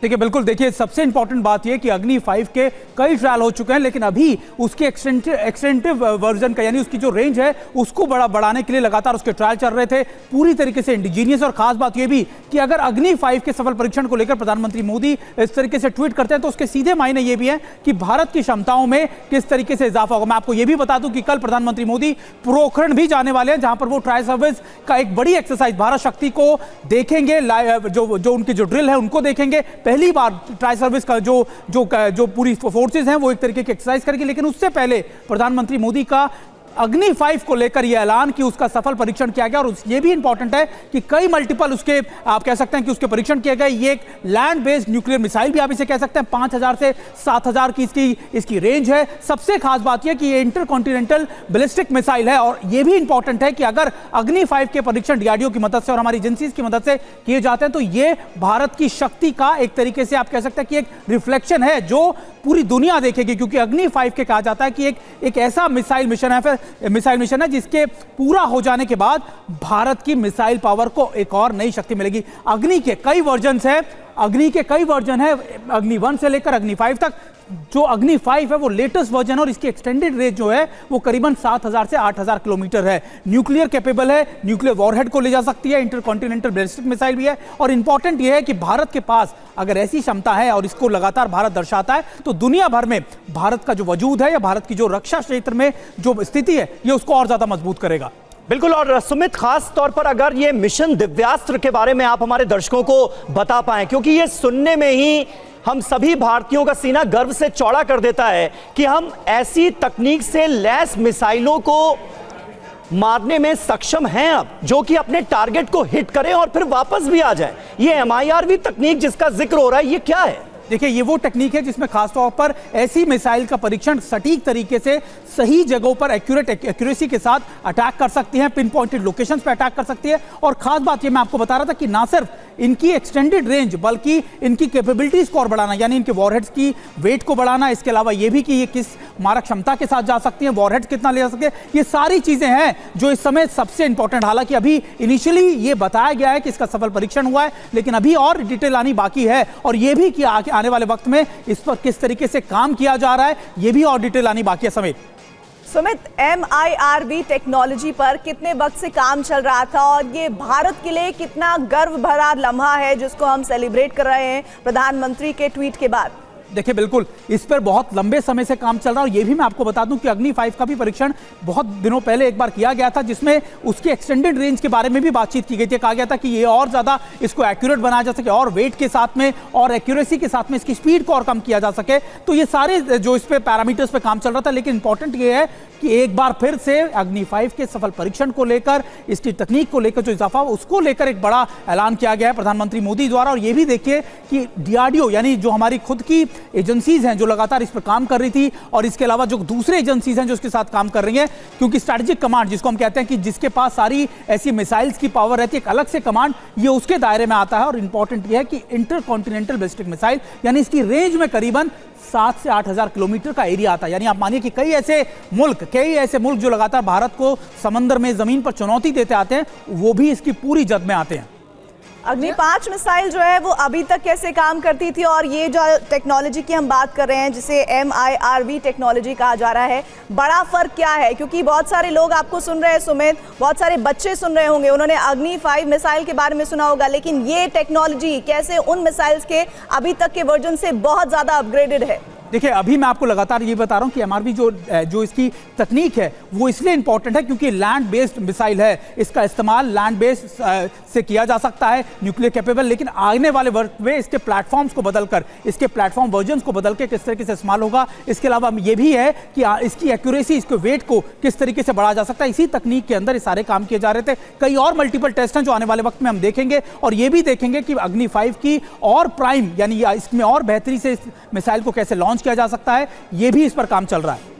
देखिए बिल्कुल, देखिए सबसे इंपॉर्टेंट बात यह कि अग्नि 5 के कई ट्रायल हो चुके हैं, लेकिन अभी उसके एक्सटेंटिव वर्जन का यानी उसकी जो रेंज है उसको बढ़ाने के लिए लगातार उसके ट्रायल चल रहे थे, पूरी तरीके से इंडिजीनियस। और खास बात यह भी कि अगर अग्नि 5 के सफल परीक्षण को लेकर प्रधानमंत्री मोदी इस तरीके से ट्वीट करते हैं तो उसके सीधे मायने ये भी है कि भारत की क्षमताओं में किस तरीके से इजाफा होगा। मैं आपको यह भी बता दूं कि कल प्रधानमंत्री मोदी पोखरण भी जाने वाले हैं, जहां पर वो ट्रायल सर्विस का एक बड़ी एक्सरसाइज भारत शक्ति को देखेंगे, जो उनकी जो ड्रिल है उनको देखेंगे। पहली बार ट्राई सर्विस का जो पूरी फोर्सेस हैं वो एक तरीके की एक्सरसाइज करेंगे, लेकिन उससे पहले प्रधानमंत्री मोदी का अग्नि 5 को लेकर यह ऐलान कि उसका सफल परीक्षण किया गया, और ये भी इंपॉर्टेंट है कि कई मल्टीपल उसके आप कह सकते हैं कि उसके परीक्षण किए गए। ये एक लैंड बेस्ड न्यूक्लियर मिसाइल भी आप इसे कह सकते हैं, 5000 से 7000 की इसकी रेंज है। सबसे खास बात यह कि ये इंटरकॉन्टिनेंटल बैलिस्टिक मिसाइल है, और यह भी इंपॉर्टेंट है कि अगर अग्नि 5 के परीक्षण डीआरडीओ की मदद से और हमारी एजेंसीज की मदद से किए जाते हैं तो ये भारत की शक्ति का एक तरीके से आप कह सकते हैं कि एक रिफ्लेक्शन है जो पूरी दुनिया देखेगी, क्योंकि अग्नि 5 के कहा जाता है कि एक ऐसा मिसाइल मिशन है जिसके पूरा हो जाने के बाद भारत की मिसाइल पावर को एक और नई शक्ति मिलेगी। अग्नि के कई वर्जन्स हैं, अग्नि के कई वर्जन है, अग्नि 1 से लेकर अग्नि 5 तक। जो अग्नि 5 है वो लेटेस्ट वर्जन, और इसकी एक्सटेंडेड रेंज जो है वो करीबन 7000 से 8000 किलोमीटर है। न्यूक्लियर कैपेबल है, न्यूक्लियर वॉरहेड को ले जा सकती है, इंटरकॉन्टिनेंटल बैलिस्टिक मिसाइल भी है। और इंपॉर्टेंट ये है कि भारत के पास अगर ऐसी क्षमता है और इसको लगातार भारत दर्शाता है तो दुनिया भर में भारत का जो वजूद है या भारत की जो रक्षा क्षेत्र में जो स्थिति है ये उसको और ज्यादा मजबूत करेगा। बिल्कुल। और सुमित, खास तौर पर अगर ये मिशन दिव्यास्त्र के बारे में आप हमारे दर्शकों को बता पाएं, क्योंकि ये सुनने में ही हम सभी भारतीयों का सीना गर्व से चौड़ा कर देता है कि हम ऐसी तकनीक से लैस मिसाइलों को मारने में सक्षम हैं अब, जो कि अपने टारगेट को हिट करें और फिर वापस भी आ जाए। ये MIRV तकनीक जिसका जिक्र हो रहा है, ये क्या है? देखिए, ये वो टेक्निक है जिसमें खासतौर पर ऐसी मिसाइल का परीक्षण सटीक तरीके से सही जगहों पर एक्यूरेसी के साथ अटैक कर सकती है, पिन पॉइंटेड लोकेशंस पे अटैक कर सकती है। और खास बात ये मैं आपको बता रहा था कि ना सिर्फ इनकी एक्सटेंडेड रेंज बल्कि इनकी कैपेबिलिटीज को और बढ़ाना, यानी इनके वॉरहेड्स की वेट को बढ़ाना, इसके अलावा ये भी कि ये किस मारक क्षमता के साथ जा सकती हैं, वॉरहेड्स कितना ले जा सकते हैं, ये सारी चीजें हैं जो इस समय सबसे इंपॉर्टेंट। हालांकि अभी इनिशियली ये बताया गया है कि इसका सफल परीक्षण हुआ है, लेकिन अभी और डिटेल आनी बाकी है, और ये भी कि आने वाले वक्त में इस पर किस तरीके से काम किया जा रहा है ये भी और डिटेल आनी बाकी है। समेत सुमित, MIRV टेक्नोलॉजी पर कितने वक्त से काम चल रहा था और ये भारत के लिए कितना गर्व भरा लम्हा है जिसको हम सेलिब्रेट कर रहे हैं प्रधानमंत्री के ट्वीट के बाद? देखिए, बिल्कुल इस पर बहुत लंबे समय से काम चल रहा है, और ये भी मैं आपको बता दूं कि अग्नि 5 का भी परीक्षण बहुत दिनों पहले एक बार किया गया था, जिसमें उसके एक्सटेंडेड रेंज के बारे में भी बातचीत की गई थी। कहा गया था कि ये और ज्यादा इसको एक्यूरेट बनाया जा सके, और वेट के साथ में और एक्यूरेसी के साथ में इसकी स्पीड को और कम किया जा सके। तो ये सारे जो इस पे पैरामीटर्स पे काम चल रहा था, लेकिन इंपॉर्टेंट ये है कि एक बार फिर से अग्नि 5 के सफल परीक्षण को लेकर, इसकी तकनीक को लेकर जो इजाफा उसको लेकर एक बड़ा ऐलान किया गया है प्रधानमंत्री मोदी द्वारा। और ये भी देखिए कि DRDO यानी जो हमारी खुद की एजेंसीज हैं जो लगातार इस पर काम कर रही थी, और इसके अलावा जो दूसरे एजेंसीज हैं जो इसके साथ काम कर रही हैं, क्योंकि स्ट्रेटेजिक कमांड जिसको हम कहते हैं कि जिसके पास सारी ऐसी मिसाइल्स की पावर रहती है, एक अलग से कमांड, ये उसके दायरे में आता है। और इंपॉर्टेंट ये है कि इंटरकॉन्टिनेंटल बैलिस्टिक मिसाइल यानी इसकी रेंज में करीबन 7 से 8000 किलोमीटर का एरिया आता है। यानी आप मानिए कि कई ऐसे मुल्क जो लगातार भारत को समंदर में, जमीन पर चुनौती देते आते हैं, वो भी इसकी पूरी जद में आते हैं। अग्नि 5 मिसाइल जो है वो अभी तक कैसे काम करती थी, और ये जो टेक्नोलॉजी की हम बात कर रहे हैं जिसे MIRV टेक्नोलॉजी कहा जा रहा है, बड़ा फर्क क्या है? क्योंकि बहुत सारे लोग आपको सुन रहे हैं सुमित, बहुत सारे बच्चे सुन रहे होंगे, उन्होंने अग्नि 5 मिसाइल के बारे में सुना होगा, लेकिन ये टेक्नोलॉजी कैसे उन मिसाइल्स के अभी तक के वर्जन से बहुत ज्यादा अपग्रेडेड है? देखिए, अभी मैं आपको लगातार ये बता रहा हूं कि MIRV जो इसकी तकनीक है वो इसलिए इंपॉर्टेंट है क्योंकि लैंड बेस्ड मिसाइल है। इसका इस्तेमाल लैंड बेस्ड से किया जा सकता है, न्यूक्लियर कैपेबल, लेकिन आने वाले वर्ष में इसके प्लेटफॉर्म्स को बदलकर, इसके प्लेटफॉर्म वर्जन्स को बदल के किस तरीके से इस्तेमाल होगा। इसके अलावा ये भी है कि इसकी एक्यूरेसी, इसके वेट को किस तरीके से बढ़ाया जा सकता है। इसी तकनीक के अंदर ये सारे काम किए जा रहे थे। कई और मल्टीपल टेस्ट हैं जो आने वाले वक्त में हम देखेंगे, और ये भी देखेंगे कि अग्नि 5 की और प्राइम यानी इसमें और बेहतरी से इस मिसाइल को कैसे लॉन्च किया जा सकता है, ये भी इस पर काम चल रहा है।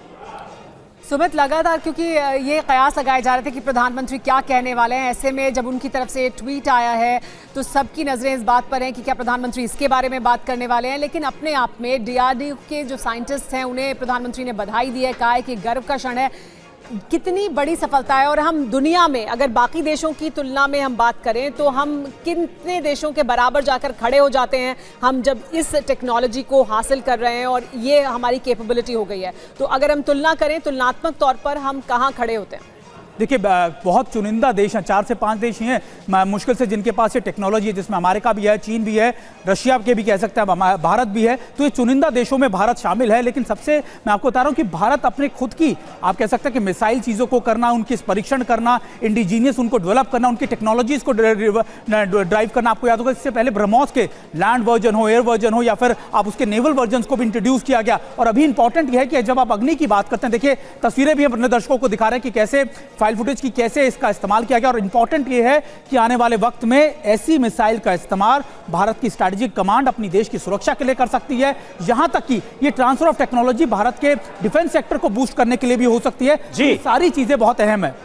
सुमित, लगातार क्योंकि ये कयास लगाए जा रहे थे कि प्रधानमंत्री क्या कहने वाले हैं, ऐसे में जब उनकी तरफ से ट्वीट आया है तो सबकी नजरें इस बात पर हैं कि क्या प्रधानमंत्री इसके बारे में बात करने वाले हैं। लेकिन अपने आप में DRDO के जो साइंटिस्ट हैं उन्हें प्रधानमंत्री ने बधाई दी है, कहा है कि गर्व का क्षण है, कितनी बड़ी सफलता है। और हम दुनिया में अगर बाकी देशों की तुलना में हम बात करें तो हम कितने देशों के बराबर जाकर खड़े हो जाते हैं हम जब इस टेक्नोलॉजी को हासिल कर रहे हैं, और ये हमारी कैपेबिलिटी हो गई है। तो अगर हम तुलना करें, तुलनात्मक तौर पर हम कहाँ खड़े होते हैं? देखिए बहुत चुनिंदा देश हैं, 4 से 5 देश ही हैं मुश्किल से जिनके पास ये टेक्नोलॉजी है, जिसमें अमेरिका भी है, चीन भी है, रशिया के भी कह सकते हैं, भारत भी है। तो ये चुनिंदा देशों में भारत शामिल है। लेकिन सबसे मैं आपको बता रहा हूँ कि भारत अपने खुद की आप कह सकते हैं कि मिसाइल चीज़ों को करना, उनकी परीक्षण करना, इंडिजीनियस उनको डेवलप करना, उनकी टेक्नोलॉजीज को ड्राइव करना। आपको याद होगा इससे पहले ब्रह्मोस के लैंड वर्जन हो, एयर वर्जन हो, या फिर आप उसके नेवल वर्जन को भी इंट्रोड्यूस किया गया। और अभी इंपॉर्टेंट यह है कि जब आप अग्नि की बात करते हैं, देखिए तस्वीरें भी हम अपने दर्शकों को दिखा रहे हैं कि कैसे फाइल फुटेज की कैसे इसका इस्तेमाल किया गया। और इंपॉर्टेंट यह है कि आने वाले वक्त में ऐसी मिसाइल का इस्तेमाल भारत की स्ट्रैटेजिक कमांड अपनी देश की सुरक्षा के लिए कर सकती है। यहां तक कि ये ट्रांसफर ऑफ टेक्नोलॉजी भारत के डिफेंस सेक्टर को बूस्ट करने के लिए भी हो सकती है। जी, सारी चीजें बहुत अहम है।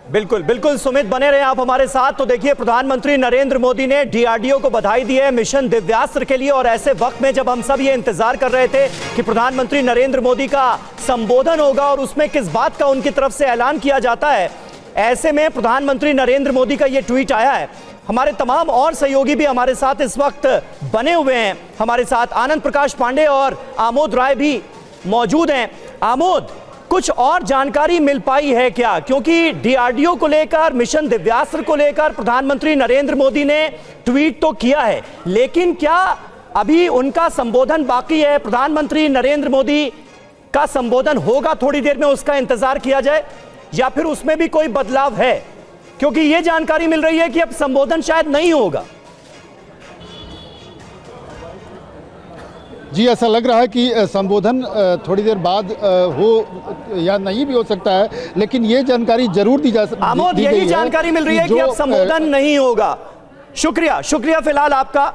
बिल्कुल बिल्कुल सुमित, बने रहे आप हमारे साथ। तो देखिए प्रधानमंत्री नरेंद्र मोदी ने डीआरडीओ को बधाई दी है मिशन दिव्यास्त्र के लिए। और ऐसे वक्त में जब हम सब ये इंतजार कर रहे थे कि प्रधानमंत्री नरेंद्र मोदी का संबोधन होगा और उसमें किस बात का उनकी तरफ से ऐलान किया जाता है, ऐसे में प्रधानमंत्री नरेंद्र मोदी का ये ट्वीट आया है। हमारे तमाम और सहयोगी भी हमारे साथ इस वक्त बने हुए हैं। हमारे साथ आनंद प्रकाश पांडे और आमोद राय भी मौजूद हैं। आमोद, कुछ और जानकारी मिल पाई है क्या? क्योंकि डीआरडीओ को लेकर, मिशन दिव्यास्त्र को लेकर प्रधानमंत्री नरेंद्र मोदी ने ट्वीट तो किया है, लेकिन क्या अभी उनका संबोधन बाकी है? प्रधानमंत्री नरेंद्र मोदी का संबोधन होगा थोड़ी देर में, उसका इंतजार किया जाए, या फिर उसमें भी कोई बदलाव है? क्योंकि यह जानकारी मिल रही है कि अब संबोधन शायद नहीं होगा। जी, ऐसा लग रहा है कि संबोधन थोड़ी देर बाद हो या नहीं भी हो सकता है, लेकिन ये जानकारी जरूर दी जा सकती है। आमोद, यही जानकारी मिल रही है कि अब संबोधन नहीं होगा। शुक्रिया फिलहाल आपका।